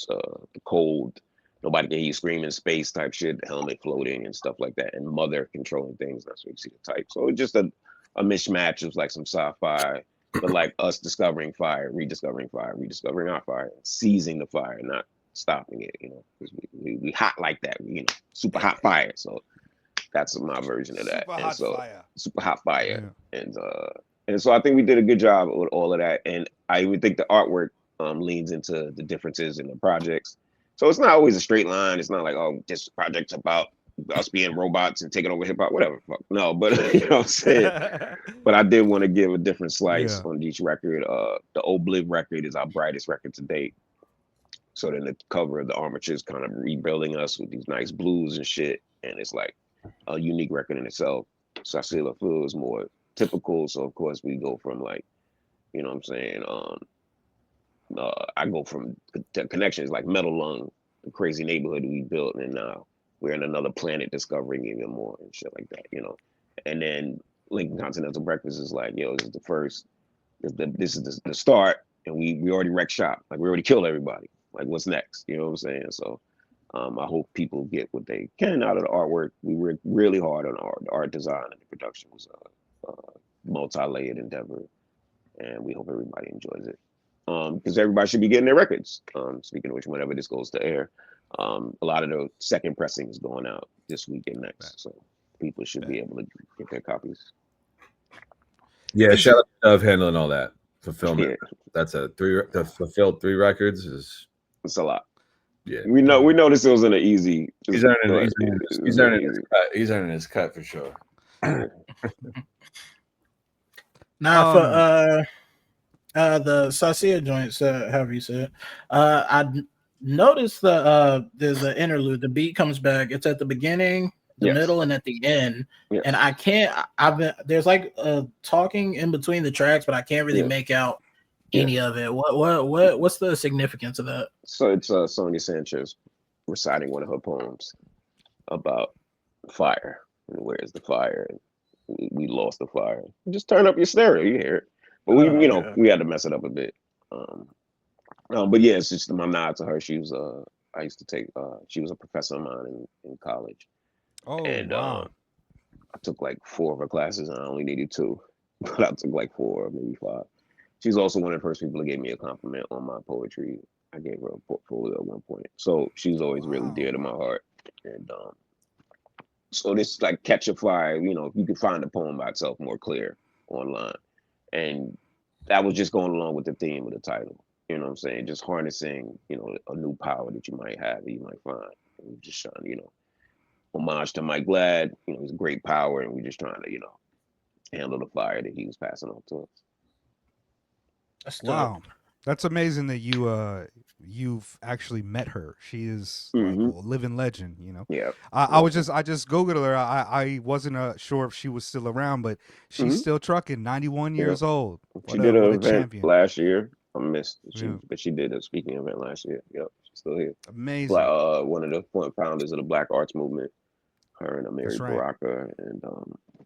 The cold, nobody can hear you scream in space type shit, the helmet floating and stuff like that, and Mother controlling things. That's what you see the type. So it's just a mishmatch of like some sci-fi, but like us discovering fire, rediscovering our fire, seizing the fire, not stopping it, because we hot like that, super hot fire. So that's my version of that. Super hot fire. Yeah. And so I think we did a good job with all of that. And I even think the artwork leans into the differences in the projects. So it's not always a straight line. It's not like, oh, this project's about us being robots and taking over hip hop, whatever. Fuck. No, but you know what I'm saying? But I did want to give a different slice on each record. The Obliv record is our brightest record to date. So then the cover of the Armature is kind of rebuilding us with these nice blues and shit. And it's like a unique record in itself. So I feel is more typical. So of course we go from like, you know what I'm saying? I go from the connections like Metal Lung, the crazy neighborhood we built, and now we're in another planet discovering even more and shit like that, And then Lincoln Continental Breakfast is like, this is the first, this is the start, and we already wrecked shop, like we already killed everybody. Like what's next? You know what I'm saying? So I hope people get what they can out of the artwork. We worked really hard on the art design, and the production was a multi-layered endeavor, and we hope everybody enjoys it. Because everybody should be getting their records. Speaking of which, whenever this goes to air, a lot of the second pressing is going out this week and next, so people should be able to get their copies. Yeah, shout out to Dove handling all that fulfillment. Yeah. That's to fulfill 3 records is it's a lot. Yeah, we noticed it wasn't an easy. He's earning his cut for sure. Now for the Sasia joints, however you say it, I noticed there's an interlude. The beat comes back. It's at the beginning, the middle, and at the end. Yeah. And there's like talking in between the tracks, but I can't really make out any of it. What's the significance of that? So it's Sonia Sanchez reciting one of her poems about fire. And where's the fire? We lost the fire. Just turn up your stereo, you hear it. But we had to mess it up a bit. But yeah, it's just my nod to her. She was I used to take she was a professor of mine in college. Oh, and wow. I took like 4 of her classes and I only needed 2. But I took like 4, maybe 5. She's also one of the first people that gave me a compliment on my poetry. I gave her a portfolio at one point. So she's always really dear to my heart. And so this like Catch a Fire, you can find the poem by itself more clear online. And that was just going along with the theme of the title. You know what I'm saying? Just harnessing, a new power that you might have, that you might find. And just trying, homage to Mike Glad, he's a great power, and we're just trying to, handle the fire that he was passing on to us. That's wow. That's amazing that you've actually met her. She is like a living legend, Yeah. I just Googled her. I wasn't sure if she was still around, but she's still trucking, 91 years old. She did an event last year. I missed, but she did a speaking event last year. Yep, she's still here. Amazing. One of the founders of the Black Arts Movement. Her and Amiri Baraka, and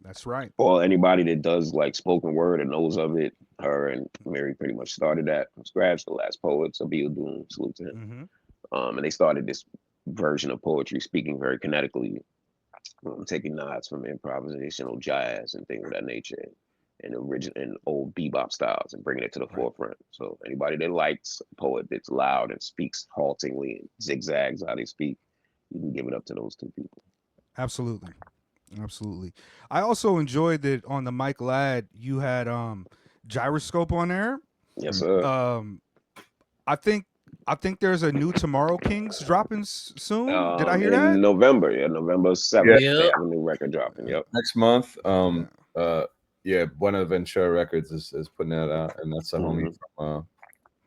that's right. Or anybody that does like spoken word or knows of it. Her and Mary pretty much started that from scratch. The Last Poets, Abiel Doon, salute to him. And they started this version of poetry, speaking very kinetically, taking nods from improvisational jazz and things of that nature, and original and old bebop styles, and bringing it to the forefront. So anybody that likes a poet that's loud and speaks haltingly and zigzags how they speak, you can give it up to those 2 people. Absolutely. I also enjoyed that on the Mike Ladd you had Gyroscope on there. Yes, sir. I think I think there's a new Tomorrow Kings dropping soon. Did I hear In that? November, November 7th, Yeah. they have a new record dropping. Yep. Next month. Yeah, Buenaventura Records is putting that out, and that's a homie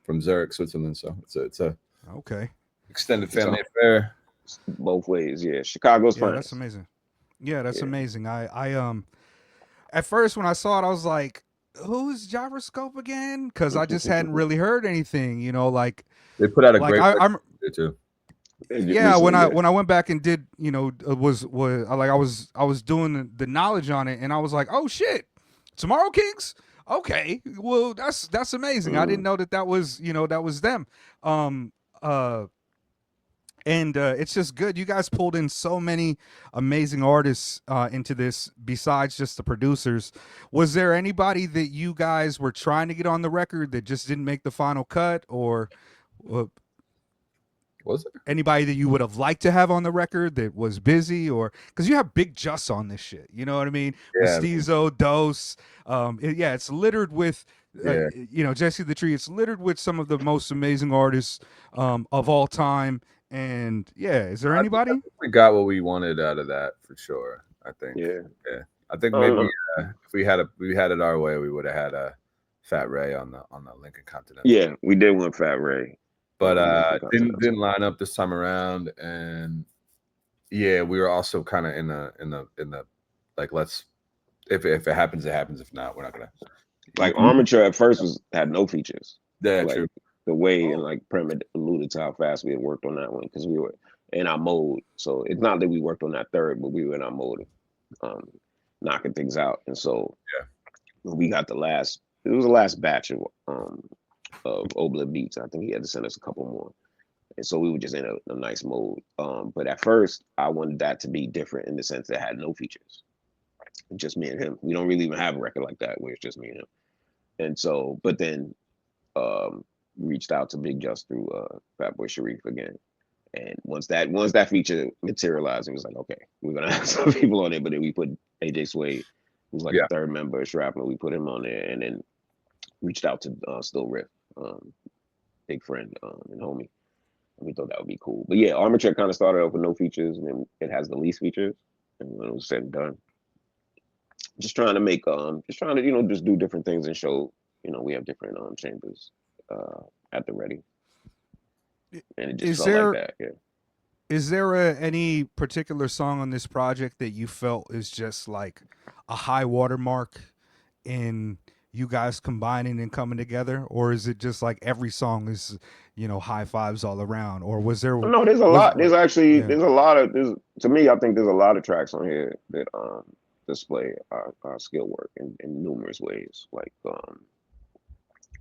from Zurich, Switzerland. So it's a Okay. extended family affair. Both ways, yeah. Chicago's Yeah, finest. that's amazing. Yeah, that's amazing. I at first when I saw it, I was like, "Who's Gyroscope again?" Because I just hadn't really heard anything. You know, like They put out a like great I'm record too. yeah. When I went back and did, you know, was like I was doing the knowledge on it, and I was like, "Oh shit, Tomorrow Kings." Okay, well that's amazing. I didn't know that was, you know, that was them. Um uh and it's just good. You guys pulled in so many amazing artists into this besides just the producers. Was there anybody that you guys were trying to get on the record that just didn't make the final cut, or Was there? anybody that you would have liked to have on the record that was busy? Or because you have Big Just on this shit, you know what I mean? Yeah. Mestizo, Dose, it's littered with Yeah. you know, Jesse the Tree. It's littered with some of the most amazing artists of all time. And yeah, is there anybody? I think we got what we wanted out of that for sure. I think. Yeah. I think maybe if we had it our way, we would have had a Fat Ray on the Lincoln Continental. Yeah, we did want Fat Ray, but didn't line up this time around. And yeah, we were also kind of in the like, let's, if it happens, it happens. If not, we're not gonna. Like Armature at first had no features. Yeah, like, true. The way, and like Prem had alluded to how fast we had worked on that one, because we were in our mode. So it's not that we worked on that third, but we were in our mode of knocking things out. And so when we got it was the last batch of Obla beats. I think he had to send us a couple more. And so we were just in a nice mode. But at first I wanted that to be different in the sense that it had no features. Just me and him. We don't really even have a record like that where it's just me and him. And so, but then reached out to Big Just through Fatboy Sharif again. And once that feature materialized, it was like, okay, we're gonna have some people on it. But then we put AJ Sway, who's like the third member of Shrapknel, we put him on there, and then reached out to Still Riff, big friend and homie. And we thought that would be cool. But yeah, Armature kind of started off with no features, and then it has the least features. And when it was said and done, just trying to just do different things and show, we have different chambers at the ready. And it just felt like that. Yeah. Is there any particular song on this project that you felt is just like a high watermark in you guys combining and coming together, or is it just like every song is, high fives all around? Or was there? No, there's a lot. There's actually there's a lot of to me, I think there's a lot of tracks on here that display our skill work in numerous ways. Like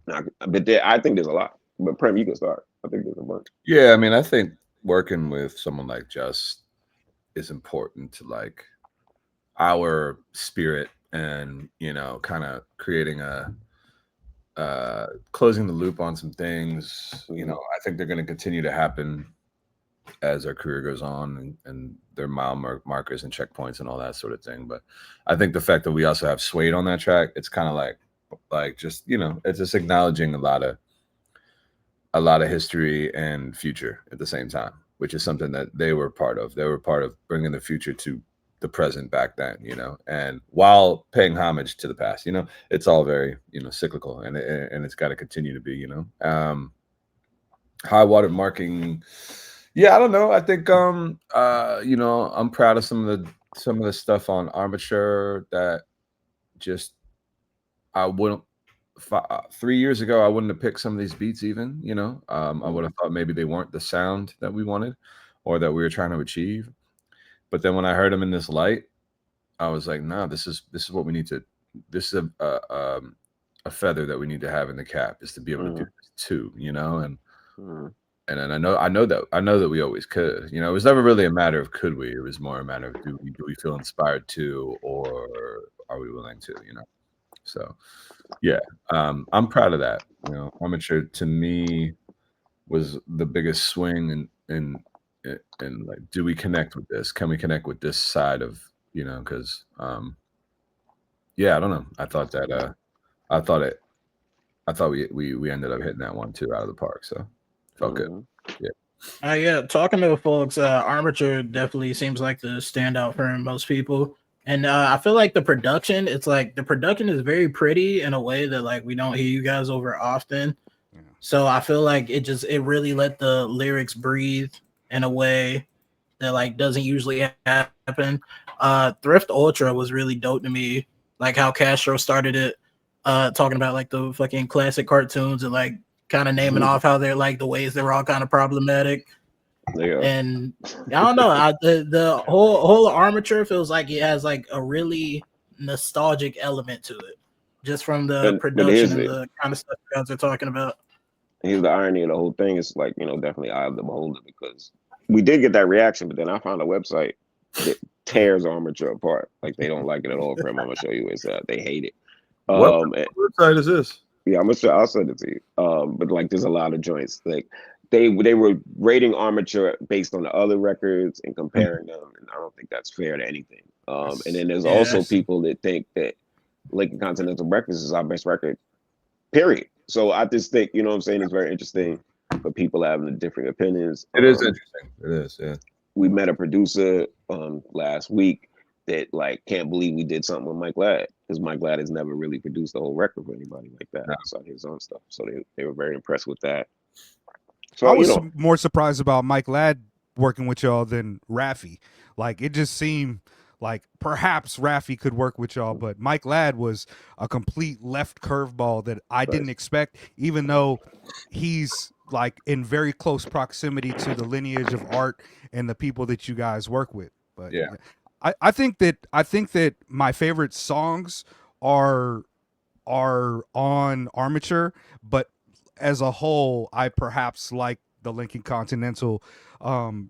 I think there's a lot. But Prem, you can start. I think there's a bunch. Yeah, I mean, I think working with someone like Just is important to like our spirit and, kind of creating closing the loop on some things. I think they're going to continue to happen as our career goes on, and their mile markers and checkpoints and all that sort of thing. But I think the fact that we also have Suede on that track, it's kind of like just, it's just acknowledging a lot of history and future at the same time, which is something that they were part of. They were part of bringing the future to the present back then, and while paying homage to the past. It's all very, cyclical, and it's got to continue to be, high water marking. Yeah, I don't know. I think I'm proud of some of the stuff on Armature that just I wouldn't. 3 years ago, I wouldn't have picked some of these beats even, I would have thought maybe they weren't the sound that we wanted or that we were trying to achieve. But then when I heard them in this light, I was like, no, this is what we need to, this is a feather that we need to have in the cap, is to be able to do this too, and then I know that we always could, it was never really a matter of could we, it was more a matter of do we feel inspired to, or are we willing to, So yeah, I'm proud of that. Armature to me was the biggest swing in like, do we connect with this? Can we connect with this side of, because yeah, I don't know. I thought we ended up hitting that one too out of the park. So Okay. Yeah, talking to folks, Armature definitely seems like the standout for most people. And I feel like the production, it's like the production is very pretty in a way that like we don't hear you guys over often. Yeah. So I feel like it really let the lyrics breathe in a way that like doesn't usually happen. Thrift Ultra was really dope to me, like how Castro started it, talking about like the fucking classic cartoons and like kind of naming off how they're like the ways they were all kind of problematic. Yeah. And I don't know, the whole Armature feels like it has like a really nostalgic element to it, just from the But here's production and the the kind of stuff you guys are talking about. here's the irony of the whole thing. It's like, definitely eye of the beholder, because we did get that reaction, but then I found a website that tears Armature apart. Like, they don't like it at all. Prem, I'm gonna show you. It's they hate it. What And- website is this? Yeah, I'll send it to you. But like, there's a lot of joints. Like, they were rating Armature based on the other records and comparing them, and I don't think that's fair to anything. And then there's also people that think that Lincoln Continental Breakfast is our best record, period. So I just think, what I'm saying, it's very interesting for people having different opinions. It is interesting. It is, yeah. We met a producer last week that like can't believe we did something with Mike Ladd, because Mike Ladd has never really produced a whole record for anybody like that outside his own stuff. So they were very impressed with that. So I was more surprised about Mike Ladd working with y'all than Raffi. Like, it just seemed like perhaps Raffi could work with y'all, but Mike Ladd was a complete left curveball that I didn't expect, even though he's like in very close proximity to the lineage of art and the people that you guys work with. But yeah, I think that my favorite songs are on Armature, but as a whole, I perhaps like the Lincoln Continental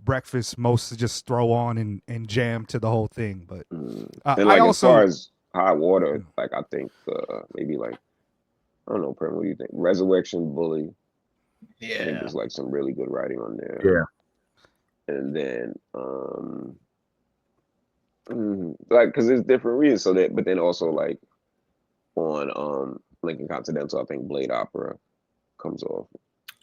Breakfast most to just throw on and jam to the whole thing. But and I like, also, as far as High Water, like, I think maybe like, I don't know, Prem, what do you think? Resurrection Bully. I think Yeah, there's like some really good writing on there. Yeah. And then like, because there's different reasons. So that, but then also like on Lincoln Continental, I think Blade Opera comes off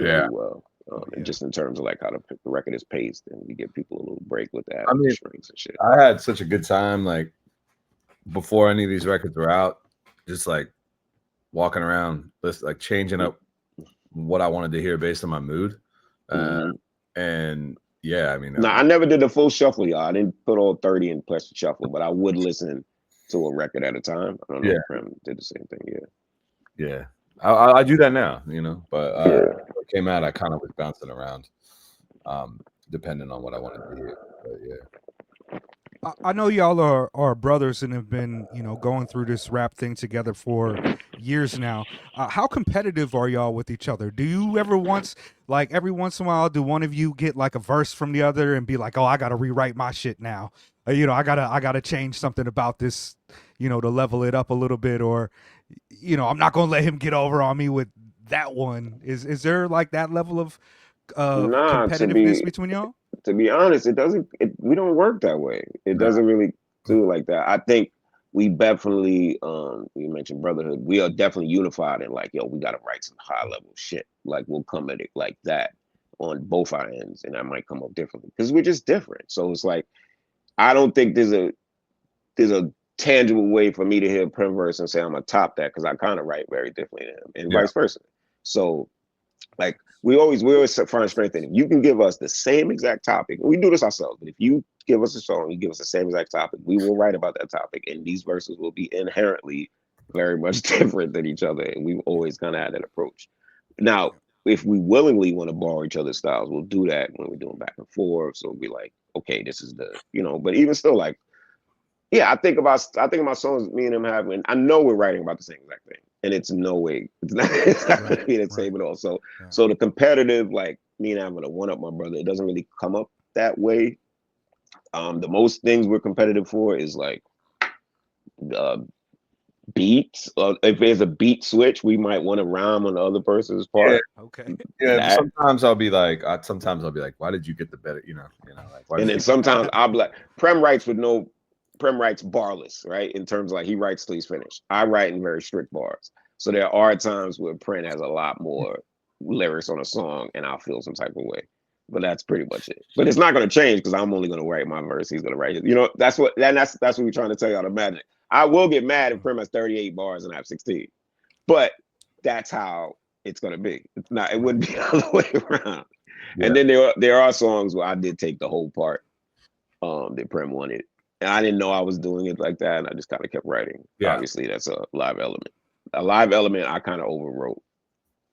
really well. And just in terms of like how the record is paced, and we give people a little break with that. I mean, strings and shit. I had such a good time, like, before any of these records were out, just like walking around, just like changing up what I wanted to hear based on my mood. And yeah, I mean, no, I never did the full shuffle, y'all. I didn't put all 30 in plus the shuffle, but I would listen to a record at a time. I don't know if Prem did the same thing. Yeah. I do that now, but when it came out, I kind of was bouncing around, depending on what I wanted to hear. But yeah. I know y'all are brothers and have been, going through this rap thing together for years now. How competitive are y'all with each other? Do you ever every once in a while, do one of you get like a verse from the other and be like, oh, I got to rewrite my shit now? I gotta change something about this, to level it up a little bit, or, I'm not gonna let him get over on me with that one. Is there like that level of competitiveness between y'all? To be honest, we don't work that way. It doesn't really do like that. I think we definitely, you mentioned brotherhood. We are definitely unified in like, yo, we got to write some high level shit. Like, we'll come at it like that on both our ends, and that might come up differently because we're just different. So it's like, I don't think there's a tangible way for me to hear Prem verse and say I'm gonna top that, because I kind of write very differently than him, and vice versa. So like, we always find strength in it. You can give us the same exact topic. We do this ourselves, but if you give us a song, you give us the same exact topic, we will write about that topic, and these verses will be inherently very much different than each other. And we've always kind of had that approach. Now, if we willingly want to borrow each other's styles, we'll do that when we're doing back and forth. So we'll be like, okay, this is the, but even still, like, yeah, I think about songs me and him have, and I know we're writing about the same exact thing, and it's no way, it's not going to be the same at all. So, so the competitive, like me and having to one up my brother, it doesn't really come up that way. The most things we're competitive for is like beats. If there's a beat switch, we might want to rhyme on the other person's part. Yeah. Okay. Yeah. Sometimes I'll be like, why did you get the better? Like, and then sometimes I'll be like, Prem writes barless, right? In terms of like, he writes till he's finished. I write in very strict bars. So there are times where Prem has a lot more lyrics on a song and I'll feel some type of way. But that's pretty much it. But it's not going to change because I'm only going to write my verse. He's going to write his. You know, that's what we're trying to tell y'all the magic. I will get mad if Prem has 38 bars and I have 16, but that's how it's going to be. It's not. It wouldn't be the other way around. Yeah. And then there are songs where I did take the whole part that Prem wanted, and I didn't know I was doing it like that, and I just kind of kept writing. Yeah. Obviously, that's a live element. A live element, I kind of overwrote.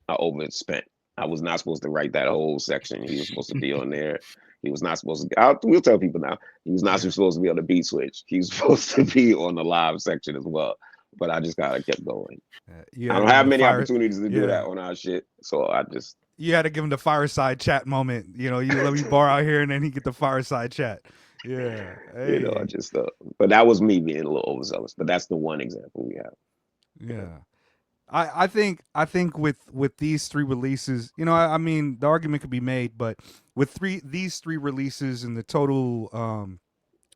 I overspent. I was not supposed to write that whole section. He was supposed to be on there. He was not supposed to. We'll tell people now. He was not supposed to be on the beat switch. He was supposed to be on the live section as well. But I just kind of kept going. I don't have many opportunities to do that on our shit. So I just. You had to give him the fireside chat moment. You know, you let me bar out here and then he get the fireside chat. Yeah. Hey. You know, I just. But that was me being a little overzealous. But that's the one example we have. Yeah. I think with these 3 releases, you know, I mean, the argument could be made, but with these three releases and the total,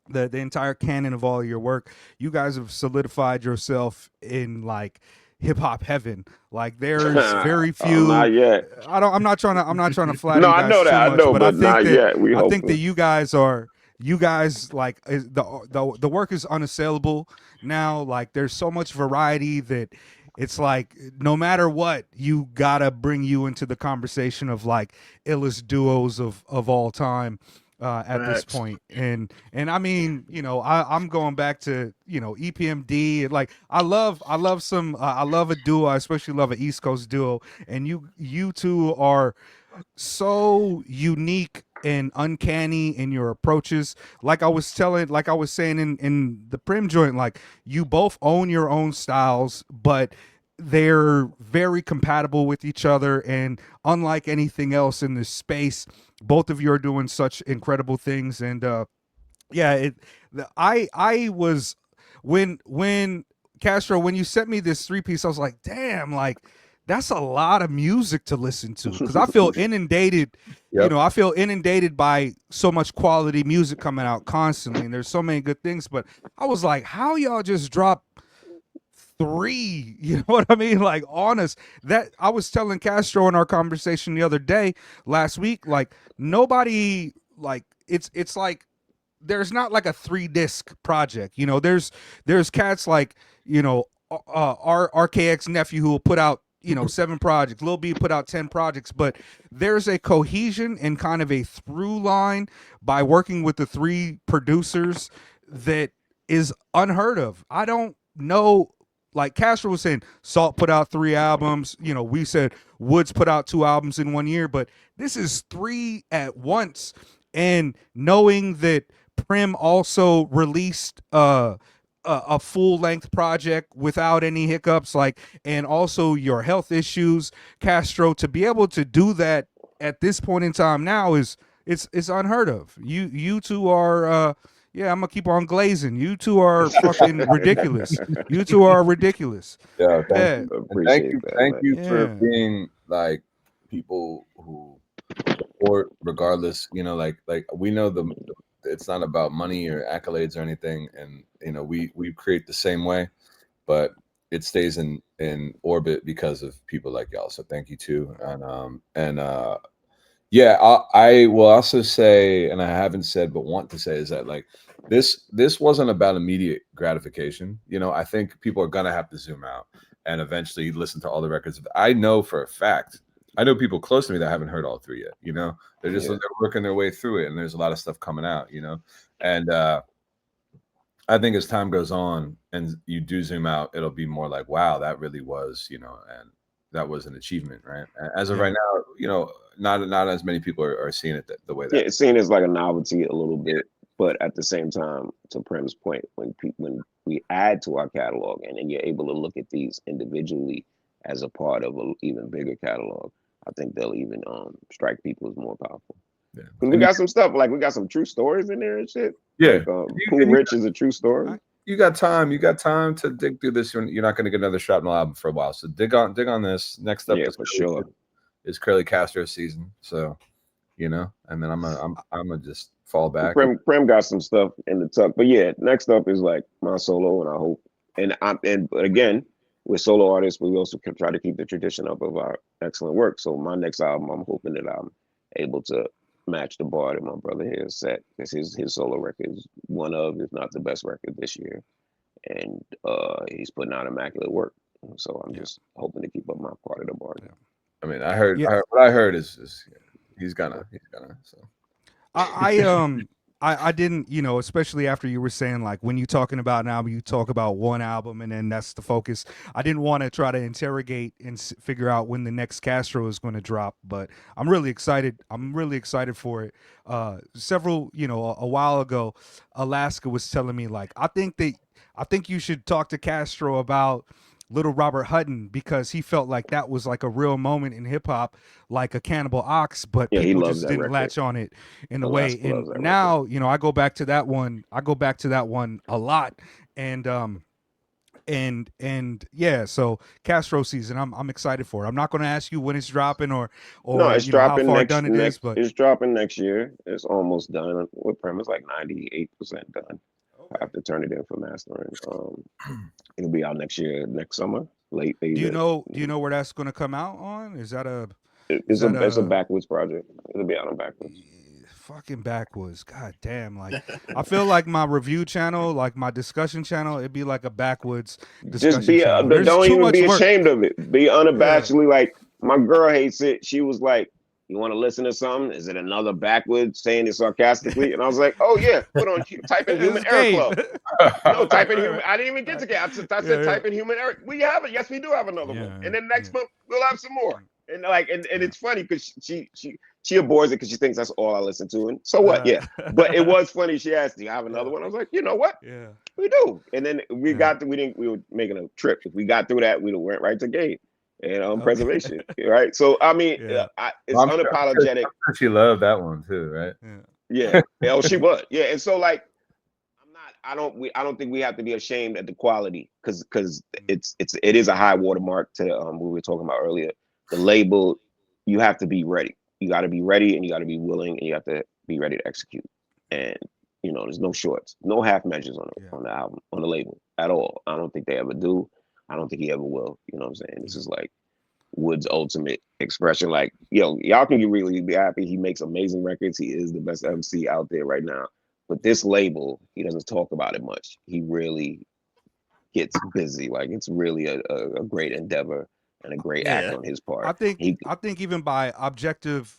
the entire canon of all your work, you guys have solidified yourself in like hip hop heaven. Like there's very few. Not yet. I'm not trying to flatter. No, you guys I know that. too much, I know, but I think not that, yet. I think that you guys like the work is unassailable now. Like there's so much variety that it's like no matter what, you gotta bring you into the conversation of like illest duos of all time at this point. And I mean, you know, I'm going back to, you know, EPMD. Like I love a duo. I especially love an East Coast duo, and you two are so unique and uncanny in your approaches. Like I was saying in the Prem joint, like you both own your own styles, but they're very compatible with each other, and unlike anything else in this space, both of you are doing such incredible things. And I was when Castro, when you sent me this 3-piece, I was like, damn, like that's a lot of music to listen to, because I feel inundated. Yep. You know, I feel inundated by so much quality music coming out constantly, and there's so many good things. But I was like, how y'all just drop 3? You know what I mean? Like honest. That I was telling Castro in our conversation the other day, last week, like nobody, like it's like there's not like a 3-disc project. You know, there's cats like, you know, our RKX nephew who will put out, you know, 7 projects. Lil B put out 10 projects, but there's a cohesion and kind of a through line by working with the 3 producers that is unheard of. I don't know. Like Castro was saying, Salt put out 3 albums. You know, we said Woods put out 2 albums in 1 year, but this is 3 at once. And knowing that Prem also released a full-length project without any hiccups, like, and also your health issues, Castro, to be able to do that at this point in time now it's unheard of. You two are yeah, I'm gonna keep on glazing. You two are fucking ridiculous. You two are ridiculous. Yeah, thank you for being like people who support regardless. You know, like we know it's not about money or accolades or anything, and you know we create the same way, but it stays in orbit because of people like y'all. So thank you too, yeah, I will also say, and I haven't said but want to say, is that like this wasn't about immediate gratification. You know, I think people are gonna have to zoom out and eventually listen to all the records. I know for a fact, I know people close to me that haven't heard all 3 yet. You know, they're just they're working their way through it, and there's a lot of stuff coming out. You know, and I think as time goes on and you do zoom out, it'll be more like, wow, that really was, you know, and that was an achievement, right? As of right now, you know, not as many people are seeing it the way that. Yeah, it's seen as like a novelty a little bit, but at the same time, to Prem's point, when we add to our catalog and then you're able to look at these individually as a part of an even bigger catalog, I think they'll even strike people as more powerful. Yeah, because we got some stuff, like we got some true stories in there and shit. Yeah, like, Cool Rich is a true story. You got time. You got time to dig through this. You're not going to get another Shrapknel album for a while. So dig on this. Next up, for sure, is Curly Castro season. So, you know, and then I'm gonna just fall back. Prem got some stuff in the tuck, but yeah, next up is like my solo, and I hope, but again, we're solo artists, but we also can try to keep the tradition up of our excellent work. So my next album, I'm hoping that I'm able to match the bar that my brother here has set, because his solo record is one of, if not the best record this year, and he's putting out immaculate work. So I'm just hoping to keep up my part of the bargain. I mean, I heard what I heard is he's gonna. So I didn't, especially after you were saying, like, when you're talking about an album, you talk about one album and then that's the focus. I didn't want to try to interrogate and figure out when the next Castro is going to drop, but I'm really excited. I'm really excited for it. A while ago, Alaska was telling me, like, I think you should talk to Castro about Little Robert Hutton, because he felt like that was like a real moment in hip hop, like a Cannibal Ox, but people just didn't latch on it in a way. And now, I go back to that one. I go back to that one a lot. And yeah, so Castro season, I'm excited for it. I'm not going to ask you when it's dropping or no, it's dropping how far next, done it is, but it's dropping next year. It's almost done. With Prem, it's like 98% done. I have to turn it in for mastering. It'll be out next year, next summer, late. Do you know where that's going to come out on? Is that a? It's a Backwards project. It'll be out on Backwards. Fucking Backwards, god damn! Like, I feel like my review channel, like my discussion channel, it'd be like a Backwards discussion channel. Don't even be ashamed of it. Be unabashedly like, my girl hates it. She was like, "You want to listen to something? Is it another Backwards saying it sarcastically?" And I was like, "Oh yeah, put on, type in Human Error Club." No, type in Human. I didn't even get to get. I said type in Human Error. We have it. Yes, we do have another one. And then next month we'll have some more. And and it's funny because she abhors it because she thinks that's all I listen to. And so what? Yeah. But it was funny. She asked, "Do you have another one?" I was like, "You know what? Yeah, we do." And then we were making a trip. If we got through that, we went right to game and preservation. Right. So I mean, it's unapologetic. She loved that one too, right? Yeah. Oh, she was. Yeah. And so like, I don't think we have to be ashamed at the quality, because it is a high watermark to what we were talking about earlier. The label, you have to be ready. You got to be ready, and you got to be willing, and you have to be ready to execute. And there's no shorts, no half measures on the album, on the label at all. I don't think they ever do. I don't think he ever will. You know what I'm saying? This is like Wood's ultimate expression. Like, y'all can really be happy. He makes amazing records. He is the best MC out there right now. But this label, he doesn't talk about it much. He really gets busy. Like, it's really a great endeavor and a great act on his part. I think even by objective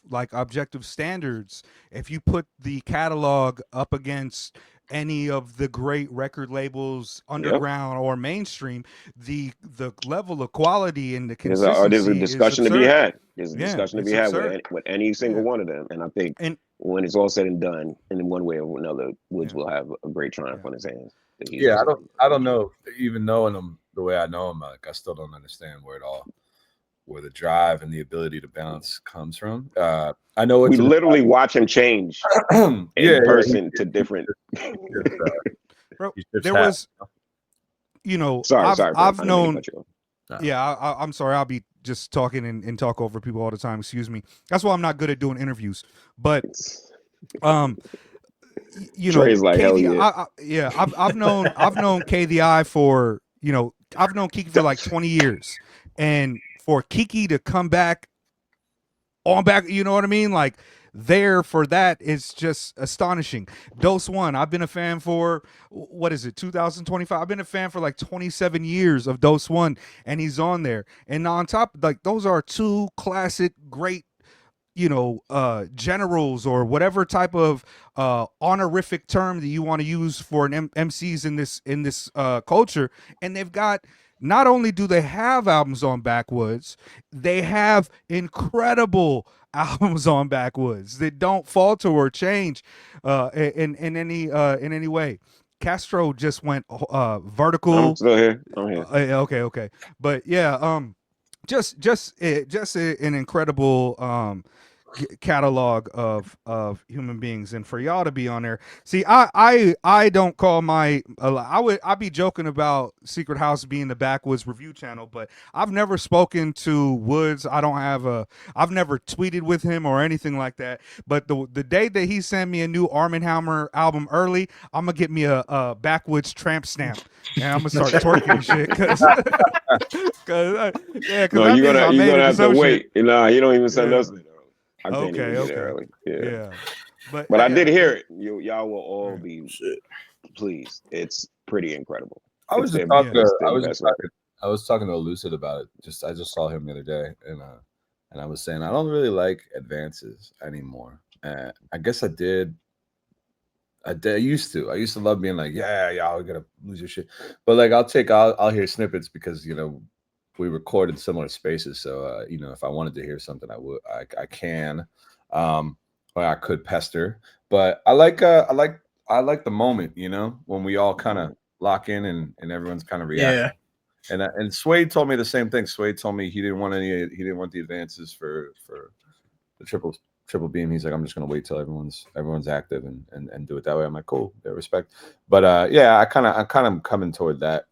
standards, if you put the catalog up against any of the great record labels, underground or mainstream, the level of quality and the consistency there's a discussion to be had. There's a discussion to be had with any single one of them. And I think when it's all said and done, in one way or another, Woods will have a great triumph on his hands. Yeah, I don't know. Even knowing him the way I know him, like, I still don't understand where the drive and the ability to balance comes from. I know we literally watch him change in person to different. Bro, there was, sorry, I've known. Yeah, I'm sorry. I'll be just talking and talk over people all the time. Excuse me. That's why I'm not good at doing interviews. But Trey's like, hell yeah. I've known KDI for I've known Kiki for like 20 years, and for Kiki to come back, you know what I mean? Like, there for that is just astonishing. Dose One, I've been a fan for, 2025? I've been a fan for like 27 years of Dose One, and he's on there. And on top, like, those are two classic, great, generals, or whatever type of honorific term that you want to use for an MCs in this culture. And they've got, not only do they have albums on Backwoods, they have incredible albums on Backwoods that don't falter or change in any way. Castro just went vertical. I'm still here. I'm here. Okay. But yeah, just an incredible catalog of human beings, and for y'all to be on there. See, I don't call I'd be joking about Secret House being the Backwoods review channel, but I've never spoken to Woods. I've never tweeted with him or anything like that. But the day that he sent me a new Arm & Hammer album early, I'm gonna get me a Backwoods tramp stamp, and I'm gonna start twerking and shit, cause No, that means I you're made gonna it to have to some wait. shit. No, you don't even send Yeah. us it early. I can't even get it early. Yeah. But I yeah, did hear it. Y'all will all be pleased. It's pretty incredible. I was just talking I was talking to Lucid about it. I just saw him the other day, and I was saying I don't really like advances anymore. I guess I did. I used to. I used to love being like, yeah, y'all gotta lose your shit. But like, I'll hear snippets because we record in similar spaces. So if I wanted to hear something, I can, or I could pester. But I like the moment, when we all kind of lock in and everyone's kind of reacting. Yeah. And Suede told me the same thing. Suede told me he didn't want the advances for the triple beam. He's like, I'm just gonna wait till everyone's active and do it that way. I'm like, cool, yeah, respect. But yeah, I'm kind of coming toward that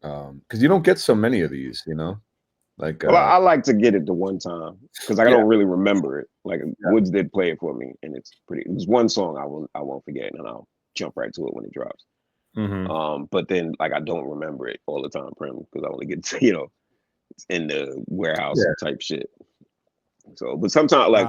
because you don't get so many of these, like. Well, I like to get it the one time because I don't really remember it. Like Woods did play it for me, and it's pretty. It's one song I won't forget, and I'll jump right to it when it drops. Mm-hmm. But then like I don't remember it all the time, Prem, because I only get to, it's in the warehouse type shit. So, but sometimes like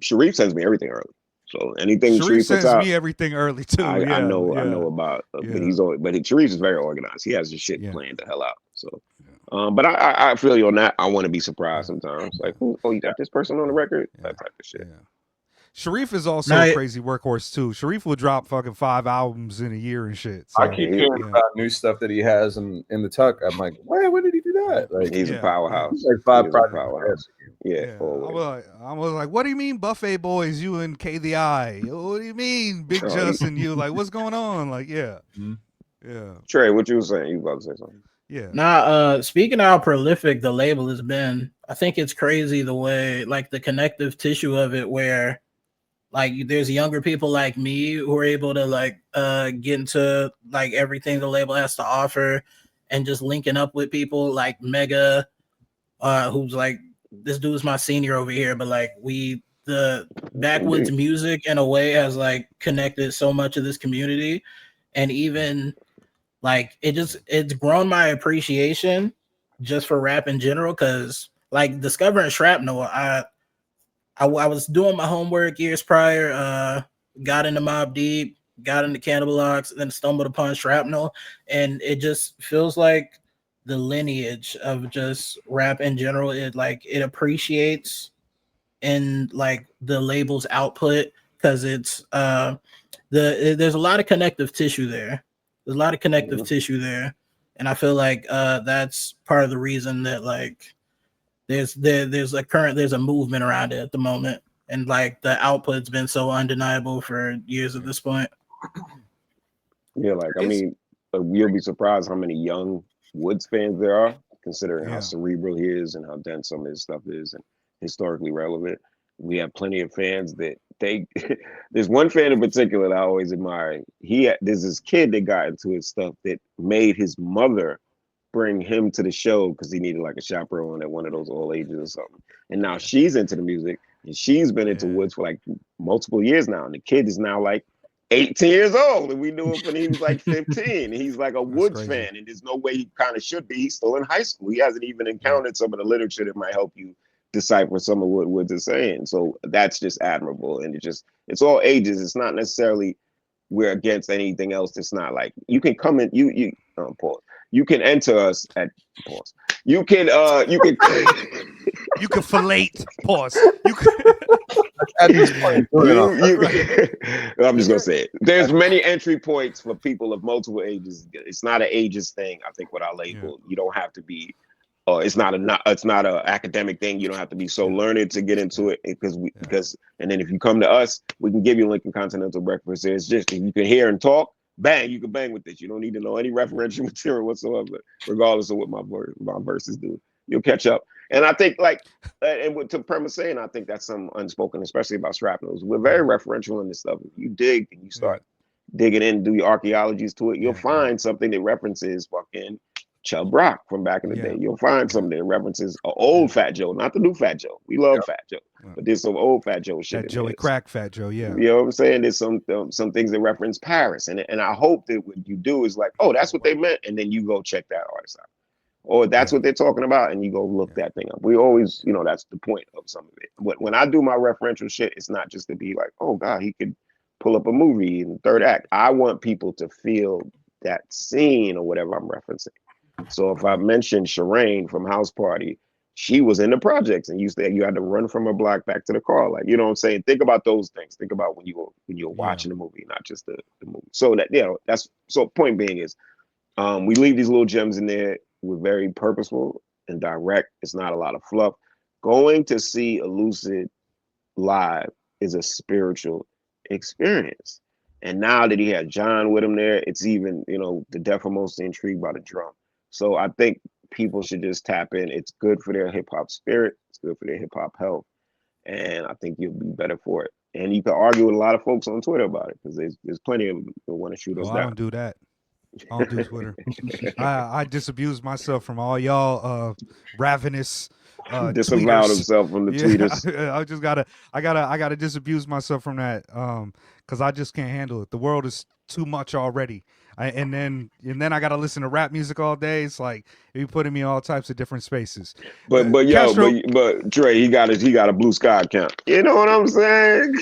Sharif sends me everything early. So anything Sharif sends puts out, me everything early too. I know about. But Sharif is very organized. He has his shit planned the hell out. So, but I feel you on that. I want to be surprised sometimes. Like, oh, you got this person on the record, that type of shit. Yeah. Sharif is also a crazy workhorse too. Sharif will drop fucking 5 albums in a year and shit. So, I keep hearing about new stuff that he has in the tuck. I'm like, when did he do that? Like, he's a powerhouse. He's like 5 projects. Yeah. I was like, what do you mean Buffet Boys, you and K the Eye? What do you mean Big Just and you? Like, what's going on? Like, yeah. Trey, what you were saying? You about to say something? Yeah. Nah, speaking of how prolific the label has been, I think it's crazy the way, like, the connective tissue of it, where like there's younger people like me who are able to like get into like everything the label has to offer, and just linking up with people like Mega, who's like, this dude's my senior over here, but like the Backwoods music in a way has like connected so much of this community, and even like it's grown my appreciation just for rap in general, because like discovering Shrapknel, I was doing my homework years prior, got into Mobb Deep, got into Cannibalox, then stumbled upon Shrapknel, and it just feels like the lineage of just rap in general. It appreciates in like the label's output, because it's there's a lot of connective tissue there. There's a lot of connective tissue there, and I feel like that's part of the reason that like there's a movement around it at the moment, and like the output's been so undeniable for years at this point. Yeah, like I mean, you'll be surprised how many young Woods fans there are, considering how cerebral he is and how dense some of his stuff is and historically relevant. We have plenty of fans that there's one fan in particular that I always admire. There's this kid that got into his stuff that made his mother bring him to the show because he needed like a chaperone at one of those old ages or something. And now she's into the music, and she's been into Woods for like multiple years now. And the kid is now like 18 years old, and we knew him when he was like 15. He's like a Woods fan, and there's no way he kind of should be. He's still in high school. He hasn't even encountered some of the literature that might help you decipher some of what Woods is saying. So that's just admirable. And it's all ages. It's not necessarily we're against anything else. It's not like you can come in, pause. You can enter us at pause. You can you can fillet pause. I'm just gonna say it. There's many entry points for people of multiple ages. It's not an ages thing. I think with our label, you don't have to be. It's not a academic thing. You don't have to be so learned to get into it, because and then if you come to us, we can give you Lincoln Continental Breakfast. It's just if you can hear and talk, bang, you can bang with this. You don't need to know any referential material whatsoever, regardless of what my verses do. You'll catch up. And I think like, and what to Prem was saying, I think that's some unspoken, especially about Shrapknels. We're very referential in this stuff. If you dig and you start digging in, do your archaeologies to it, you'll find something that references fucking Chubb Rock from back in the day. You'll find something that references an old Fat Joe, not the new Fat Joe. We love Fat Joe, but there's some old Fat Joe shit. That Joey Crack Fat Joe, yeah. You know what I'm saying? There's some things that reference Paris, and I hope that what you do is like, oh, that's what they meant, and then you go check that artist out, or that's what they're talking about, and you go look that thing up. We always, you know, that's the point of some of it. But when I do my referential shit, it's not just to be like, oh God, he could pull up a movie in the third act. I want people to feel that scene or whatever I'm referencing. So if I mentioned Shireen from House Party, she was in the projects, and you had to run from a block back to the car. Like, you know what I'm saying? Think about those things. Think about when you're watching the movie, not just the movie. So that, you know, that's, so point being is, we leave these little gems in there. We're very purposeful and direct. It's not a lot of fluff. Going to see Elucid live is a spiritual experience. And now that he had John with him there, it's even, you know, the deaf are mostly intrigued by the drum. So I think people should just tap in. It's good for their hip hop spirit. It's good for their hip hop health. And I think you'll be better for it. And you can argue with a lot of folks on Twitter about it, because there's plenty of them that want to shoot us down. I don't do that. I don't do Twitter. I disabuse myself from all y'all ravenous disavowed himself from the tweeters. I gotta disabuse myself from that because I just can't handle it. The world is too much already. And then I gotta listen to rap music all day. It's like you putting me in all types of different spaces. But Trey, he got a Blue Sky account. You know what I'm saying?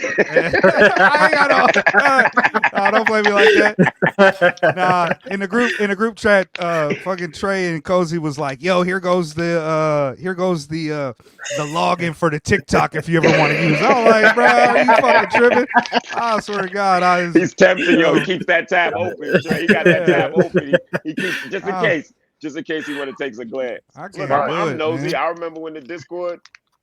Don't play me like that. Nah, in the group chat, fucking Trey and Cozy was like, "Yo, here goes the login for the TikTok if you ever want to use." I'm like, bro, are you fucking tripping? I swear to God, he's tempting. He keeps that tab open. Trey. He got that tab open. He keeps just in case he want to take a glance. Look, I'm nosy. Man. I remember when the Discord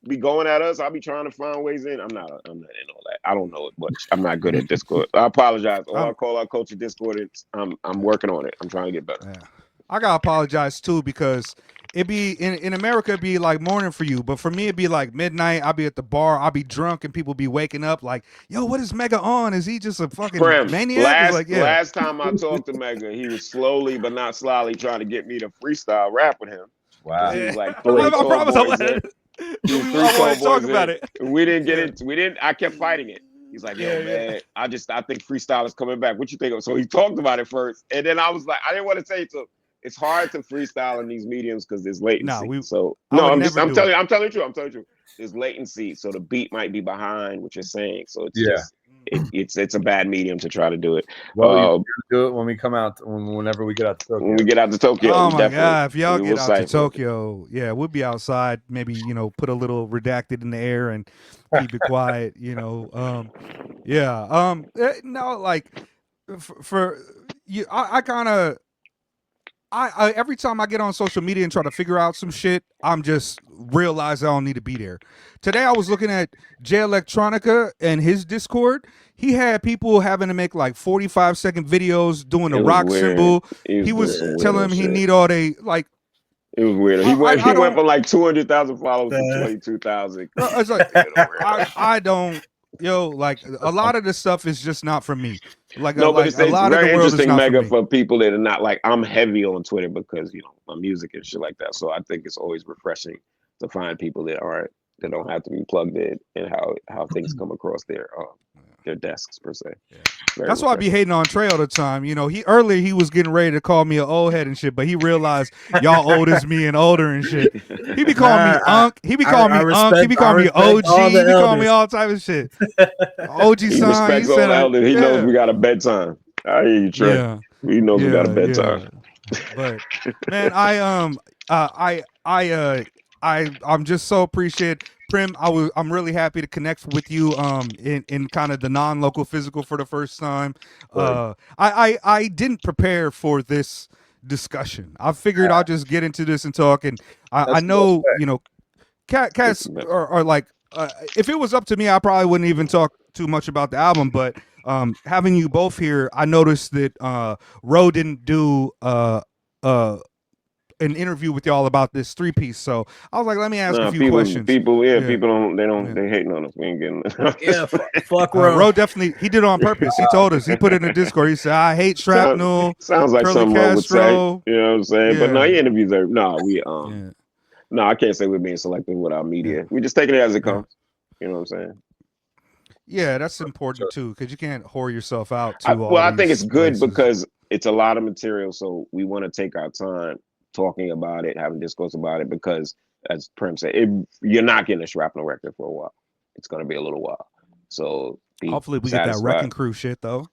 be going at us. I'll be trying to find ways in. I'm not in all that. I don't know it much. I'm not good at Discord. I apologize. Or I'll call our coach at Discord. I'm working on it. I'm trying to get better. Yeah. I gotta apologize too, because it'd be in America, it'd be like morning for you, but for me it'd be like midnight. I'll be at the bar, I'll be drunk, and people be waking up like, "Yo, what is Mega on? Is he just a fucking maniac?" Last time I talked to Mega, he was slowly but not slyly trying to get me to freestyle rap with him. Wow. He was like, I promise I want to talk about it. We didn't get it. I kept fighting it. He's like, "Yo, man, I think freestyle is coming back. What you think of?" So he talked about it first, and then I was like, I didn't want to say it to him. It's hard to freestyle in these mediums because there's latency. I'm telling you true. There's latency, so the beat might be behind what you're saying. So it's it's a bad medium to try to do it. Well, you do it when we come out, whenever we get out to Tokyo. When we get out to Tokyo. Oh my God! If y'all get out to Tokyo, we'll be outside. Maybe put a little redacted in the air and keep it quiet. No, like for you, I kind of. I every time I get on social media and try to figure out some shit, I'm just realize I don't need to be there. Today I was looking at Jay Electronica and his Discord. He had people having to make like 45-second videos doing a rock symbol. He was telling them he need all they like. It was weird. He went from like 200,000 followers to 22,000. It's like I don't. Like a lot of this stuff is just not for me. Like, but it's very interesting, Mega, for people that are not like, I'm heavy on Twitter because my music and shit like that. So I think it's always refreshing to find people that don't have to be plugged in and how things come across their desks per se. Yeah. That's why I be hating on Trey all the time. He was getting ready to call me an old head and shit, but he realized y'all old as me and older and shit. He be calling me Unc. He be calling me Unc. He be calling me OG. He be calling me all type of shit. OG son. He respects all elders. He knows we got a bedtime. I hear you, Trey. Yeah. He knows we got a bedtime. But man, I'm just so appreciative. Prem, I'm really happy to connect with you in kind of the non-local physical for the first time. I didn't prepare for this discussion. I figured I'll just get into this and talk, and I know cats are like if it was up to me, I probably wouldn't even talk too much about the album, but having you both here, I noticed that Ro didn't do an interview with y'all about this 3-piece. So I was like, let me ask a few people, questions. people they hating on us. We ain't getting. Yeah, fuck Ro. Ro definitely he did it on purpose. He told us. He put it in the Discord. He said, I hate Shrapknel. Sounds like Curly something Ro would say. Castro. You know what I'm saying? But no, he interviews every. Yeah. No, I can't say we're being selective with our media. Yeah. We just taking it as it comes. You know what I'm saying? Yeah, that's important too, because you can't whore yourself out. I think it's good because it's a lot of material, so we want to take our time talking about it, having discourse about it, because as Prem said, you're not getting a Shrapknel record for a while. It's going to be a little while. So hopefully we get that Wrecking Crew shit though.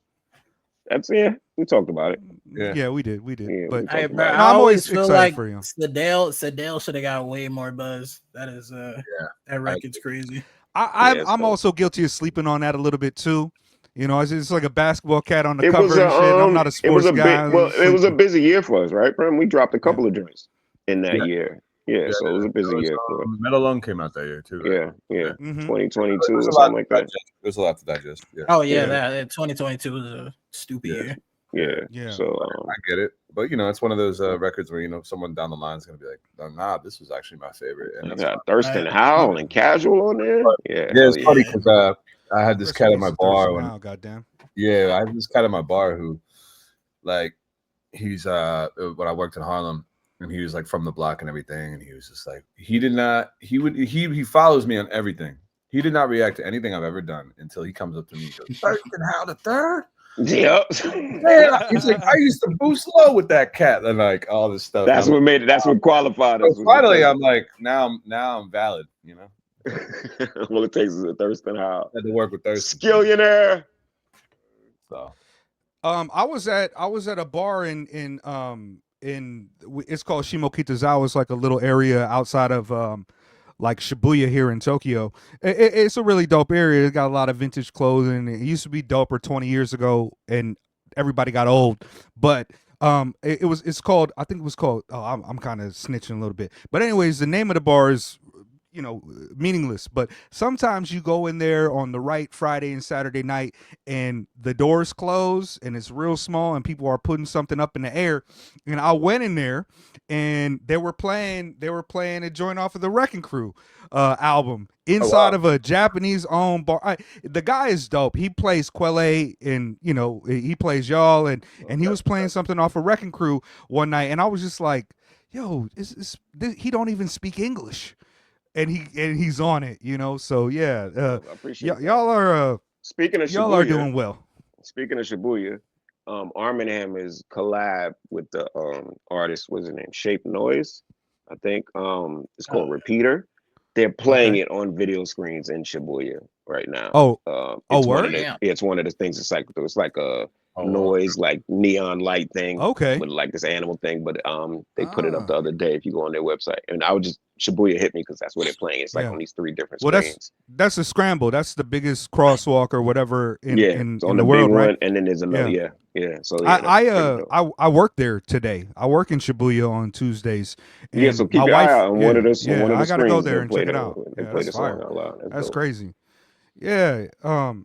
We talked about it. Yeah, we did. Yeah, but I always feel like Sedale should have got way more buzz. That is that record's crazy. I'm also guilty of sleeping on that a little bit too. You know, it's like a basketball cat on the cover and shit. I'm not a sports guy. It was a busy year for us, right, Prem? We dropped a couple of joints in that year. Yeah, so it was a busy year for us. Metal Lung came out that year too. Right? Yeah. 2022 or something like that. There's a lot to digest. Yeah. Oh yeah, that 2022 was a stupid year. Yeah. So I get it, but it's one of those records where someone down the line is gonna be like, "Nah, this was actually my favorite." And that's Thurston Howell and Casual on there. Yeah, it's funny because I had this cat at my bar. Goddamn. Yeah, I had this cat at my bar who, like, he's when I worked in Harlem, and he was like from the block and everything, and he was just like, he follows me on everything. He did not react to anything I've ever done until he comes up to me and goes, "Thurston Howell the third." Yep. Man, he's like, I used to boost low with that cat and like all this stuff. That's what made it. That's what qualified us. So finally, I'm like, now I'm valid. All it takes is a Thurston Howell. Had to work with Thurston. Skillionaire. So, I was at a bar in it's called Shimokitazawa. It's like a little area outside of like Shibuya here in Tokyo. It's a really dope area. It got a lot of vintage clothing. It used to be doper 20 years ago, and everybody got old. But it's called. I think it was called. Oh, I'm kind of snitching a little bit. But anyways, the name of the bar is meaningless, but sometimes you go in there on the right Friday and Saturday night and the doors close and it's real small and people are putting something up in the air. And I went in there and they were playing a joint off of the Wrecking Crew album inside of a Japanese owned bar. The guy is dope. He plays Quelle and he plays y'all and he was playing something off of Wrecking Crew one night and I was just like, yo, he don't even speak English. And he's on it, So yeah, I appreciate y'all are speaking of Shibuya, y'all are doing well. Speaking of Shibuya, Arm & Hammer's collab with the artist, what's his name? Shape Noise, I think. It's called Repeater. They're playing it on video screens in Shibuya right now. Word? It's one of the things. It's like a noise, like neon light thing. Okay. With like this animal thing, but they put it up the other day if you go on their website. And I would just Shibuya hit me because that's what they're playing. It's like on these 3 different screens. That's a scramble. That's the biggest crosswalk or whatever in the world, right? And then there's another So I work there today. I work in Shibuya on Tuesdays. And so keep your eye out on one of those. I gotta go there and check it out. That's fire. That's crazy. Yeah,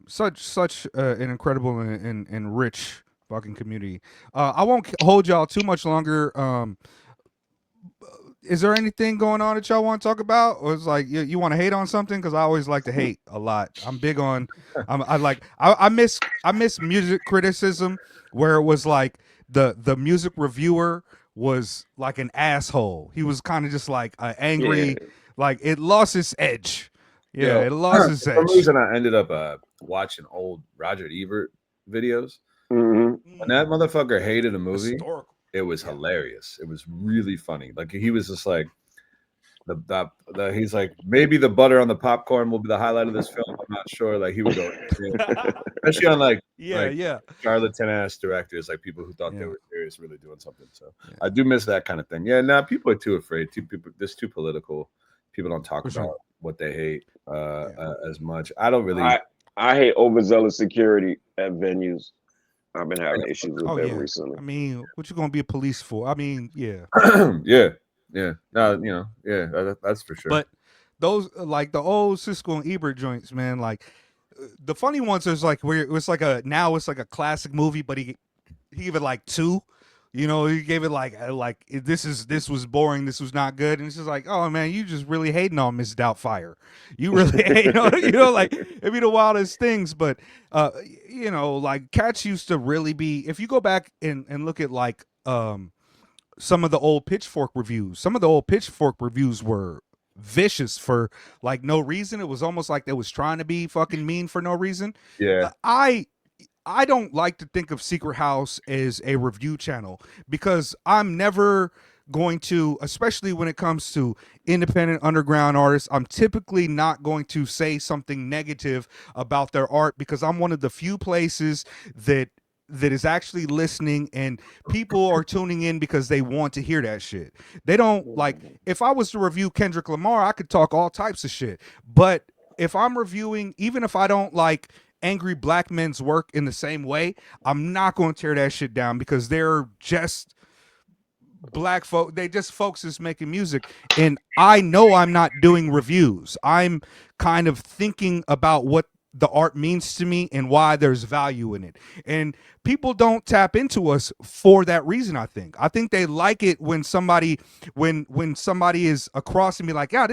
such an incredible and rich fucking community. I won't hold y'all too much longer. Is there anything going on that y'all want to talk about, or it's like you want to hate on something? Because I always like to hate a lot. I'm big on. I miss music criticism where it was like the music reviewer was like an asshole. He was kind of just like angry, like it lost its edge. Yeah, it lost its edge. For some reason, I ended up watching old Roger Ebert videos. Mm-hmm. When that motherfucker hated a movie, it was hilarious. It was really funny. Like he was just like, he's like, maybe the butter on the popcorn will be the highlight of this film. I'm not sure. Like he would go, especially on like charlatan ass directors, like people who thought they were serious, really doing something. So I do miss that kind of thing. Yeah, now people are too afraid. This too political. People don't talk about what they hate as much. I don't really. I hate overzealous security at venues. I've been having issues with them recently. I mean, what you gonna be a police for? I mean, yeah. No, that's for sure. But those like the old Siskel and Ebert joints, man. Like the funny ones is like where it's like a classic movie, but he gave it like 2. You know, he gave it like this was boring, this was not good, and it's just like, oh man, you just really hating on Miss Doubtfire. You really hate on, you know, like it'd be the wildest things. But you know, like Cats used to really be. If you go back and look at like some of the old Pitchfork reviews, some of the old Pitchfork reviews were vicious for like no reason. It was almost like they was trying to be fucking mean for no reason. Yeah. I don't like to think of Secret House as a review channel because I'm never going to, especially when it comes to independent underground artists, I'm typically not going to say something negative about their art because I'm one of the few places that is actually listening and people are tuning in because they want to hear that shit. They don't like, if I was to review Kendrick Lamar, I could talk all types of shit. But if I'm reviewing, even if I don't like angry black men's work in the same way, I'm not going to tear that shit down because they're just black folk. They just folks is making music, and I know I'm not doing reviews. I'm kind of thinking about what the art means to me and why there's value in it. And people don't tap into us for that reason. I think they like it when somebody is across and be like, yeah,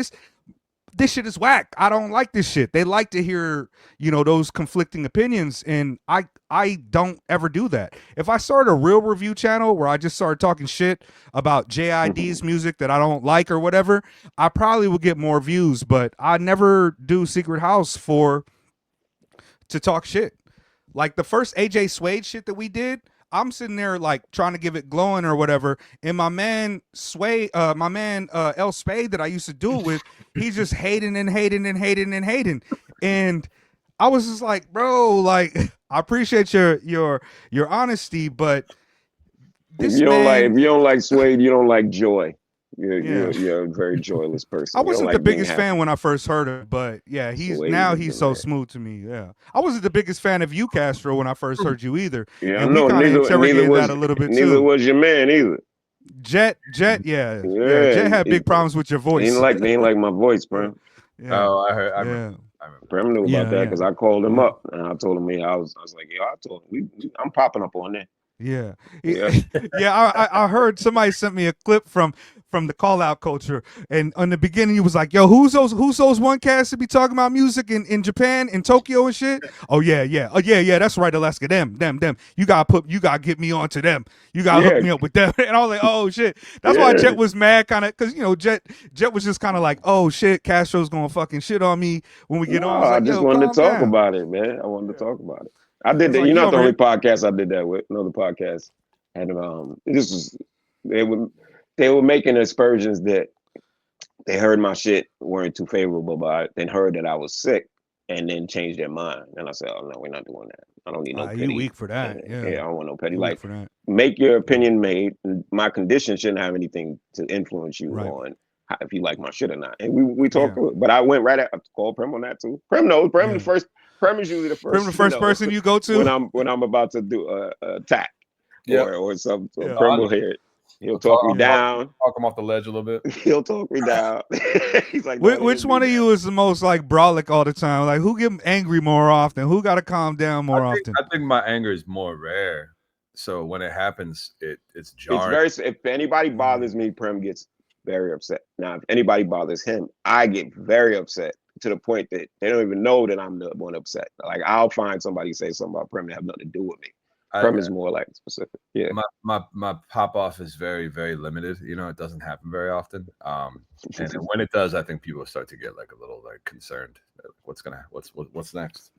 this shit is whack. I don't like this shit. They like to hear, you know, those conflicting opinions, and I don't ever do that. If I started a real review channel where I just started talking shit about JID's music that I don't like or whatever, I probably would get more views, but I never do Secret House to talk shit. Like the first AJ Suede shit that we did, I'm sitting there like trying to give it glowing or whatever, and my man L Spade that I used to do it with, he's just hating and hating and hating and hating, and I was just like, bro, like I appreciate your honesty, but this if you man, don't like Suede, you don't like joy. You're a very joyless person. I wasn't like the biggest fan when I first heard him, but yeah, he's so smooth to me. Yeah, I wasn't the biggest fan of you, Castro, when I first heard you either. Yeah, and we kind of interrogated that a little bit too. Neither was your man either. Jet, yeah. Jet had big problems with your voice. He didn't like my voice, Prem. Yeah. Oh, I heard. I remember. Prem knew about that because I called him up and I told him, I was like, yo, I told him I'm popping up on there. Yeah. I heard somebody sent me a clip from the call out culture, and in the beginning he was like, yo, who's those one cats that be talking about music in Japan, in Tokyo and shit? Oh yeah, that's right, Alaska, them. You gotta get me onto them. You gotta hook me up with them. And I was like, oh shit. That's why Jet was mad, kind of, because, you know, Jet was just kind of like, oh shit, Castro's gonna fucking shit on me when we get on. I just wanted to talk about it, man. I wanted to talk about it. I did that. Like, you're not the only podcast I did that with. Another podcast had they were making aspersions that they heard my shit weren't too favorable, but then heard that I was sick and then changed their mind. And I said, oh no, we're not doing that. I don't need no petty. You weak for that. Yeah, I don't want no petty. Like, make your opinion made. My condition shouldn't have anything to influence you on if you like my shit or not. And we talked through it. But I went right at called Prem on that too. Prem knows. Prem the first. Prem is usually the first. Prem the first person you go to when I'm about to do a attack or something. So Prem will hear it. He'll talk me down. Talk him off the ledge a little bit. He'll talk me down. He's like, which one of you is the most like brolic all the time? Like, who get angry more often? Who got to calm down more often? I think my anger is more rare. So when it happens, it's jarring. If anybody bothers me, Prem gets very upset. Now, if anybody bothers him, I get very upset to the point that they don't even know that I'm the one upset. Like, I'll find somebody say something about Prem that have nothing to do with me. Prem is more like specific. Yeah. My pop off is very, very limited. You know, it doesn't happen very often. And when it does, I think people start to get like a little like concerned. What's next?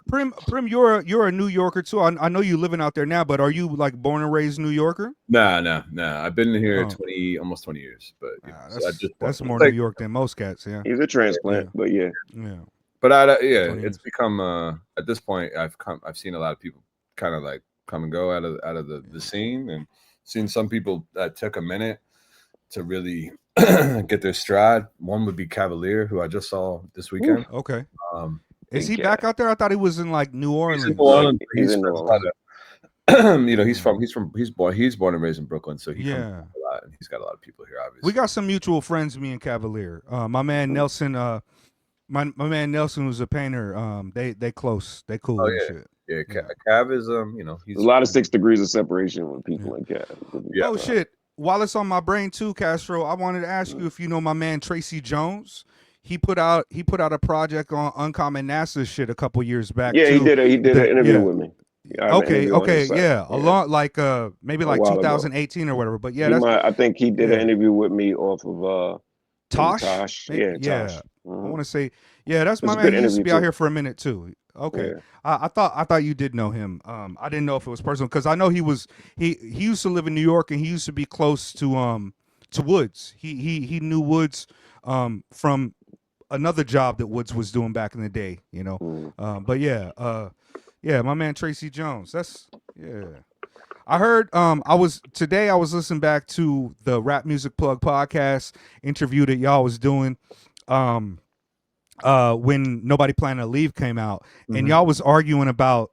Prem, you're a New Yorker too. I know you living out there now, but are you like born and raised New Yorker? No. I've been here almost 20 years, but that's more New York than most cats. Yeah, he's a transplant, but yeah. But it's become at this point I've seen a lot of people kind of like come and go out of the scene, and seen some people that took a minute to really get their stride. One would be Cavalier, who I just saw this weekend. Ooh, okay. Is he back out there? I thought he was in like New Orleans. He's in New Orleans. You know, he's born and raised in Brooklyn, so he comes a lot, and he's got a lot of people here. Obviously, we got some mutual friends, me and Cavalier. My man Nelson, my man Nelson was a painter. They close, they cool and shit. Yeah, Cav is he's There's a lot of 6 degrees of separation with people in Cav. Yeah. Oh shit! While it's on my brain too, Castro, I wanted to ask you if you know my man Tracy Jones. He put out a project on Uncommon NASA shit a couple years back. Yeah, too. he did an interview with me. Okay, along like maybe A like while ago. 2018 or whatever. But yeah, I think he did an interview with me off of Tosh. Tosh. Maybe, Yeah, Tosh. I want to say, that's my a man. good He used to interview, be out too. here for a minute too. Okay, Yeah. I thought you did know him. I didn't know if it was personal because I know he used to live in New York and he used to be close to Woods. He knew Woods from another job that Woods was doing back in the day. But yeah, my man Tracy Jones. That's I heard I was listening back to the Rap Music Plug podcast interview that y'all was doing when Nobody Planned to Leave came out, and y'all was arguing about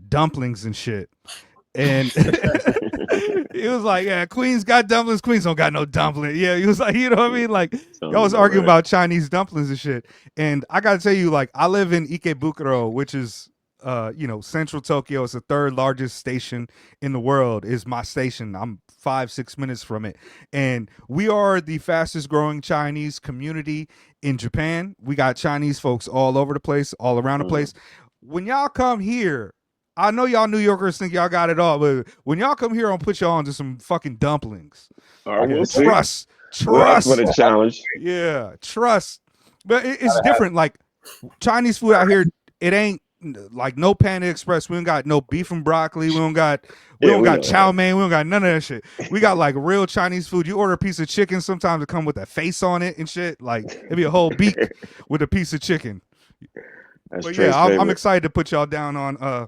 dumplings and shit. And he was like, yeah, Queens got dumplings, Queens don't got no dumpling. Yeah, he was like, you know what I mean? Like, y'all was arguing about Chinese dumplings and shit. And I gotta tell you, like, I live in Ikebukuro, which is central Tokyo. It's the 3rd largest station in the world, is my station. I'm 5-6 minutes from it. And we are the fastest growing Chinese community in Japan. We got Chinese folks all over the place, all around the place. When y'all come here, I know y'all New Yorkers think y'all got it all, but when y'all come here, I'll put y'all onto some fucking dumplings. All right, we'll see. Trust. Well, that's for the challenge. Yeah, trust. But it's different. Like, Chinese food out here, it ain't like no Panda Express. We don't got no beef and broccoli. We don't got chow mein. We don't got none of that shit. We got like real Chinese food. You order a piece of chicken, sometimes it come with a face on it and shit. Like, it'd be a whole beak with a piece of chicken. That's But yeah, I'm excited to put y'all down on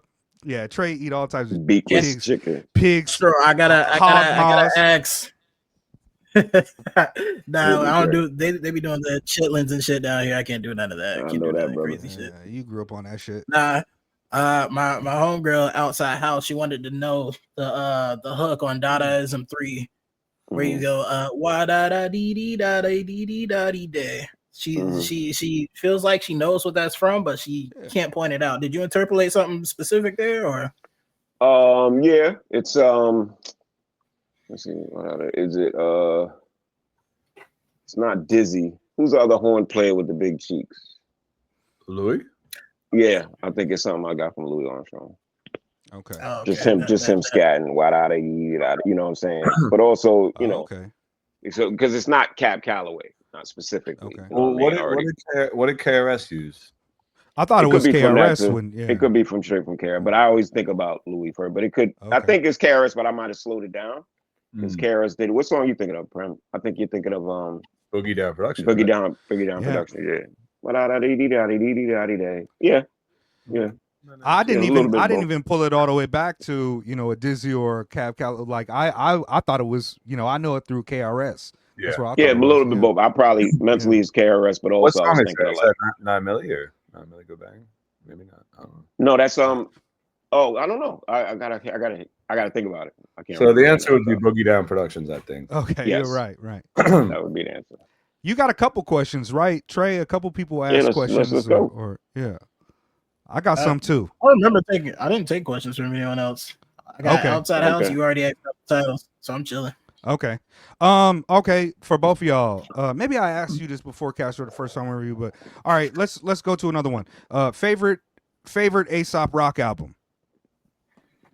Trey eat all types of beakless chicken. Pigs. Sure, I gotta ask. No, I don't do. They be doing the chitlins and shit down here. I can't do none of that. I know that, crazy shit. You grew up on that shit. Nah, my homegirl outside house, she wanted to know the hook on Dadaism 3, where you go wah da da dee dee da da dee dee da dee day. She feels like she knows what that's from, but she can't point it out. Did you interpolate something specific there, or? Yeah, it's let's see, is it? It's not Dizzy. Who's the other horn player with the big cheeks? Louis. Yeah, I think it's something I got from Louis Armstrong. Okay. Oh, Just him scatting. You know what I'm saying? But also, so because it's not Cab Calloway, not specifically. Okay. Well, what did KRS use? I thought it was KRS when it could be straight from KRS, but I always think about Louis first. But it could. I think it's KRS, but I might have slowed it down because KRS did. What song are you thinking of, Prem? I think you're thinking of Boogie Down Production. Boogie Down Production. Yeah. Yeah. I didn't even pull it all the way back to a Dizzy or Cab Calloway. Like I thought it was I know it through KRS. Yeah, a little bit both. I probably mentally is KRS, but also I was thinking of like 9 Milli or 9 Milli Go Bang. Maybe not. I don't know. No, that's Oh, I don't know. I gotta think about it. I can't. So the answer would be Boogie Down Productions, I think. Okay, yes. You're right. That would be the answer. You got a couple questions, right, Trey? A couple people asked questions. Let's go. Or I got some too. I remember I didn't take questions from anyone else. I got outside house. You already asked titles, so I'm chilling. Okay. Okay, for both of y'all. Maybe I asked you this before, Castro, the first time we reviewed, but all right, let's go to another one. Favorite Aesop Rock album.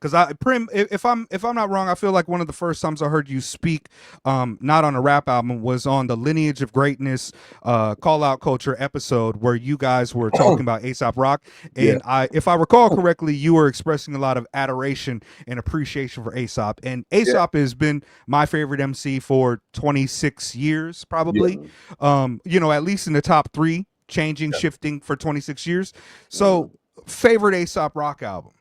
Because Prem, if I'm not wrong, I feel like one of the first times I heard you speak, not on a rap album, was on the Lineage of Greatness Call Out Culture episode where you guys were talking about Aesop Rock, and if I recall correctly, you were expressing a lot of adoration and appreciation for Aesop, and Aesop has been my favorite MC for 26 years, probably. At least in the top 3, shifting for 26 years. So, favorite Aesop Rock album.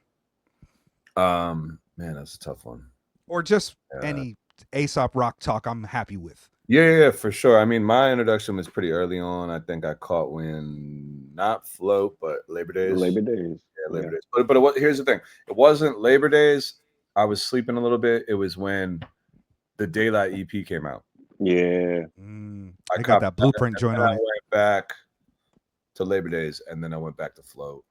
Man, that's a tough one. Or just any Aesop Rock talk I'm happy with. Yeah, for sure. I mean, my introduction was pretty early on. I think I caught when not Float, but Labor Days. Labor Days. Yeah, Labor Days. But here's the thing. It wasn't Labor Days. I was sleeping a little bit. It was when the Daylight EP came out. Yeah. I got that Blueprint joint on it. I went back to Labor Days, and then I went back to Float.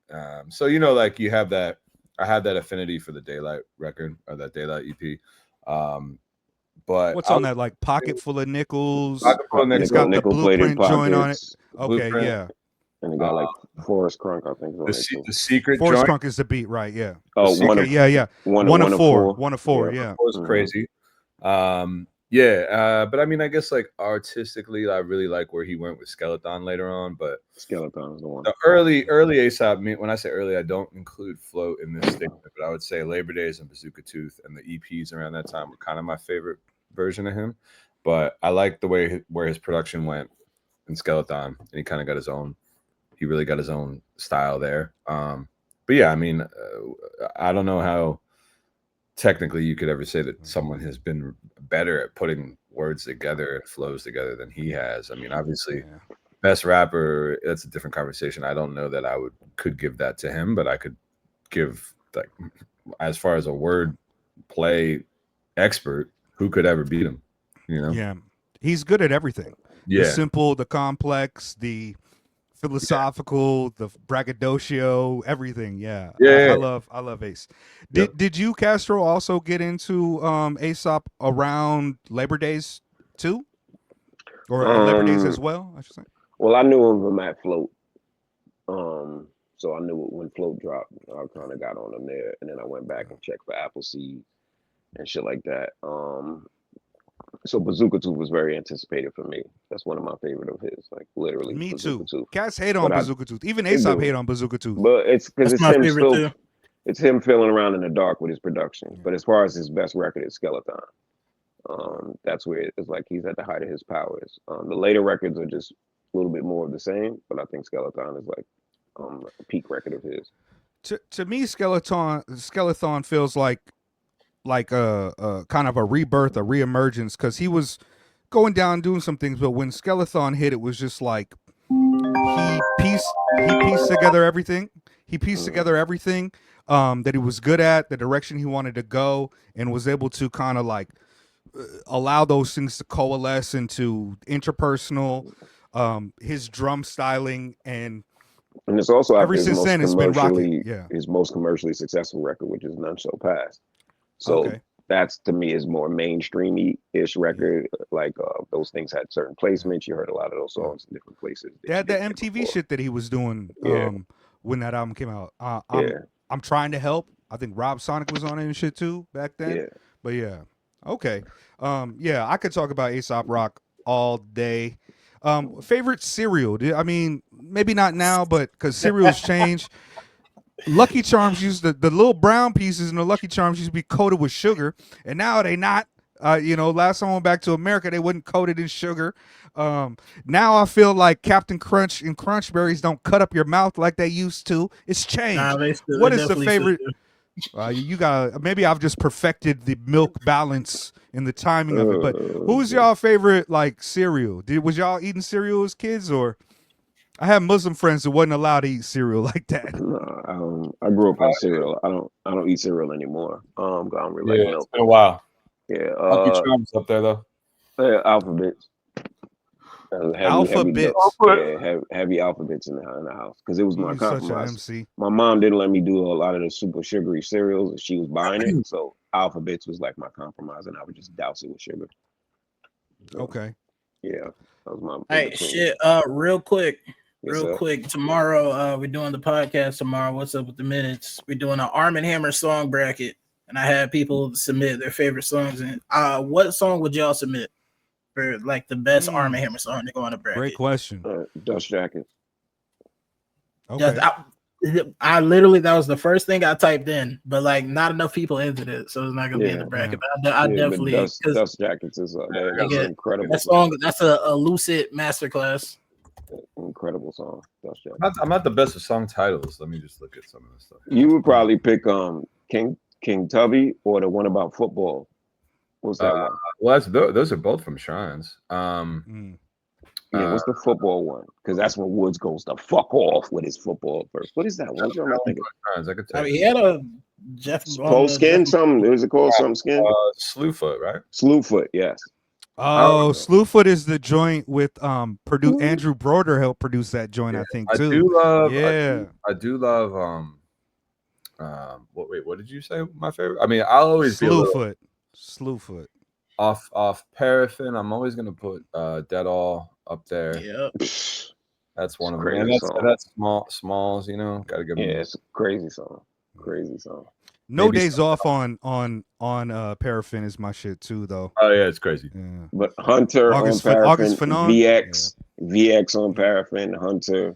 So, like, you have that. I had that affinity for the Daylight record or that Daylight EP. But what's on that? Like Pocket Full of Nickels. Pocket Full of It's got the Nickel plated Blueprint joint on it. pockets, Okay, Blueprint. yeah. and it got like Forest Crunk, I think. The secret Forest joint Crunk is the beat, right? Yeah. Oh, secret- one Okay, of yeah. one One of four. Yeah. was crazy. But I mean, I guess like artistically, I really like where he went with Skeleton later on. But Skeleton is the one. the early ASAP. When I say early, I don't include Float in this statement, but I would say Labor Days and Bazooka Tooth and the EPs around that time were kind of my favorite version of him. But I like the way where his production went in Skeleton, and he kind of got his own. He really got his own style there. But yeah, I mean, I don't know how technically you could ever say that someone has been better at putting words together and flows together than he has. I mean, obviously, best rapper, that's a different conversation. I don't know that I could give that to him, but I could give, like, as far as a word play expert, who could ever beat him? You know? Yeah. He's good at everything. Yeah. The simple, the complex, the philosophical, the braggadocio, everything. Yeah. Yeah. I love Ace. Did you, Castro, also get into Aesop around Labor Days too? Or Labor Days as well, I should say? Well, I knew of him at Float. So I knew when Float dropped, I kind of got on him there, and then I went back and checked for Appleseed and shit like that. So Bazooka Tooth was very anticipated for me. That's one of my favorite of his, like literally. Me Bazooka too. Tooth. Cats hate on Bazooka Tooth. Even They Aesop do. hate on Bazooka Tooth. But it's because it's my him favorite still. too. It's him feeling around in the dark with his production. But as far as his best record is Skeleton. That's where it's like he's at the height of his powers. The later records are just a little bit more of the same, but I think Skeleton is like a peak record of his. To me, Skeleton feels like a kind of a rebirth, a reemergence, because he was going down doing some things, but when Skeleton hit, it was just like he pieced together everything. He pieced together everything that he was good at, the direction he wanted to go, and was able to kind of like allow those things to coalesce into interpersonal, his drum styling, and it's also ever since then it's been rocking. Yeah, his most commercially successful record, which is None Shall Pass. So that's, to me, is more mainstreamy-ish record. Like those things had certain placements. You heard a lot of those songs in different places. They had the MTV shit that he was doing when that album came out. I'm trying to help. I think Rob Sonic was on it and shit too back then. Yeah. But yeah. Okay. I could talk about Aesop Rock all day. Favorite cereal? I mean, maybe not now, but because cereals change. Lucky Charms used the little brown pieces in the Lucky Charms used to be coated with sugar, and now they not. Last time I went back to America, they wasn't coated in sugar. Now I feel like Captain Crunch and Crunch Berries don't cut up your mouth like they used to. It's changed. What is the favorite? You got maybe I've just perfected the milk balance and the timing of it. But who's y'all favorite like cereal? Was y'all eating cereal as kids, or? I have Muslim friends who wasn't allowed to eat cereal like that. No, I grew up on cereal. I don't eat cereal anymore. I don't really like milk. It's been a while. Yeah, Lucky Charms up there though. Alphabets. Heavy alphabets in the house because it was my compromise. My mom didn't let me do a lot of the super sugary cereals, and she was buying it. So alphabets was like my compromise, and I would just douse it with sugar. So, okay. Yeah, that was my. Hey, shit. Real quick. Tomorrow, we're doing the podcast tomorrow. What's up with the minutes? We're doing an Arm & Hammer song bracket, and I had people submit their favorite songs. And what song would y'all submit for like the best Arm & Hammer song to go on a bracket? Great question. Dust Jacket. Okay. I literally, that was the first thing I typed in, but like not enough people entered it, so it's not gonna be in the bracket. But I definitely Dust Jackets is that's incredible. That song, that's a lucid masterclass. Incredible song. Dust Jackets. I'm not the best with song titles. Let me just look at some of this stuff. You would probably pick King Tubby or the one about football. What's that one? Well, those are both from Shrines. What's the football one? Because that's when Woods goes to fuck off with his football first. What is that one? I could tell you. He had a Jeff Skin, something. Was it called something Skin? Slewfoot, right? Slewfoot, yes. Oh, Slewfoot is the joint with Andrew Broder helped produce that joint, I think too. I do love What did you say? My favorite. I mean, I'll always be a little Slewfoot. Off Paraffin. I'm always gonna put Dead All up there. Yep. That's one of them. Crazy And song. that's Smalls. You know, gotta give them. Yeah, it's a crazy song. Crazy song. No Maybe Days Off on Paraffin is my shit too, though. Oh yeah, it's crazy. Yeah. But Hunter August on Paraffin, Fanon? VX on Paraffin, Hunter,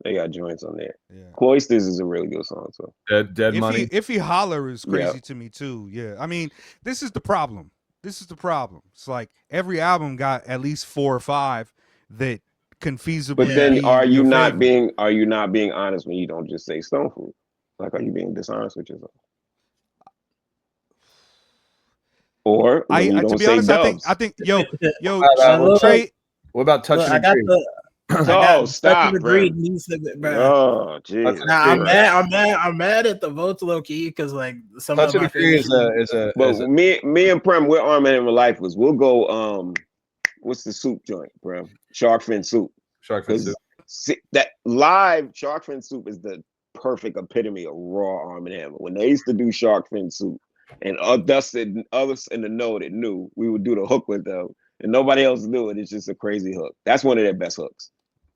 they got joints on there. Yeah. Cloisters is a really good song too. Dead Money. If he holler is crazy to me too. Yeah. I mean, this is the problem. It's like every album got at least 4 or 5 that can feasibly. But then be are you your not favorite. being honest when you don't just say Stone Fruit? Like, are you being dishonest with yourself? Or when you don't to be say honest, Dubs. I think yo Trey. What about Touch and Agree? Stop, Agree. Oh, jeez. Nah, I'm mad at the votes low key because like some Touch of and my Agree favorite. is But me and Prem, we're Arm & Hammer Lifers. We'll go. What's the soup joint, Prem? Shark fin soup. Shark fin soup. That live shark fin soup is the perfect epitome of raw Arm & Hammer. When they used to do shark fin soup, and others in the know that knew, we would do the hook with them, and nobody else knew it. It's just a crazy hook. That's one of their best hooks.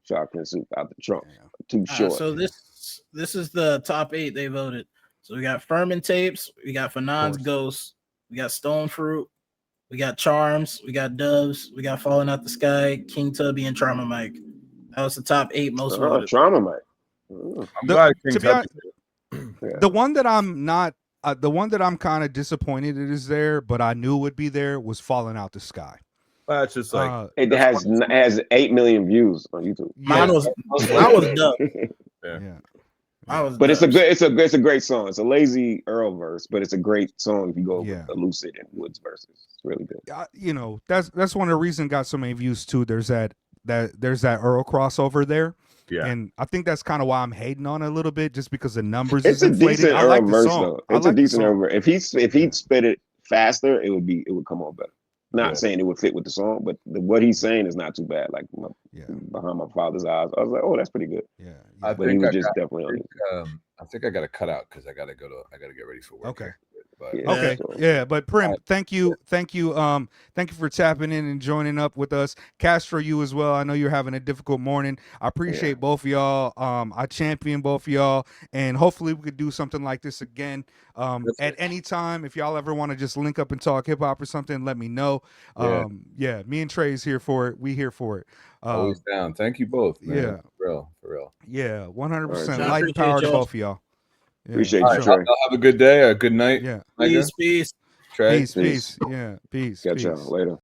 Shark fin soup out the trunk. Too short. So this is the top 8 they voted. So we got Furman Tapes, we got Fanon's Ghost, we got Stone Fruit, we got Charms, we got Doves, we got Falling Out the Sky, King Tubby, and Trauma Mike. That was the top 8 most voted. Trauma Mike. I'm glad King to be honest, Yeah. the one that I'm not, the one that I'm kind of disappointed it is there, but I knew would be there was Falling Out the Sky. That's just like it has 8 million views on YouTube. Mine was Dub. Yeah. But it's a great song. It's a lazy Earl verse, but it's a great song if you go with the Lucid and Woods verses. It's really good. You know, that's one of the reasons got so many views too. There's that Earl crossover there. Yeah. And I think that's kind of why I'm hating on it a little bit, just because the numbers is inflated. Decent I like verse, the song. though. It's a decent Earl verse. If he spit it faster, it would come on better. Not saying it would fit with the song, but what he's saying is not too bad. Like Behind My Father's Eyes, I was like, oh, that's pretty good. Yeah. But he was just definitely on it. I think I got to cut out because I got to get ready for work. Okay. But, But Prem, thank you for tapping in and joining up with us. Castro, you as well. I know you're having a difficult morning. I appreciate both of y'all. I champion both of y'all, and hopefully we could do something like this again at any time. If y'all ever want to just link up and talk hip hop or something, let me know. Me and Trey's here for it. We here for it. Always down. Thank you both, man. Yeah, for real. Yeah, 100%. Light and power to both of y'all. Yeah. Appreciate you, Trey. Have a good day or a good night. Yeah. Peace. Trey. Peace. Yeah. Peace. Catch y'all later.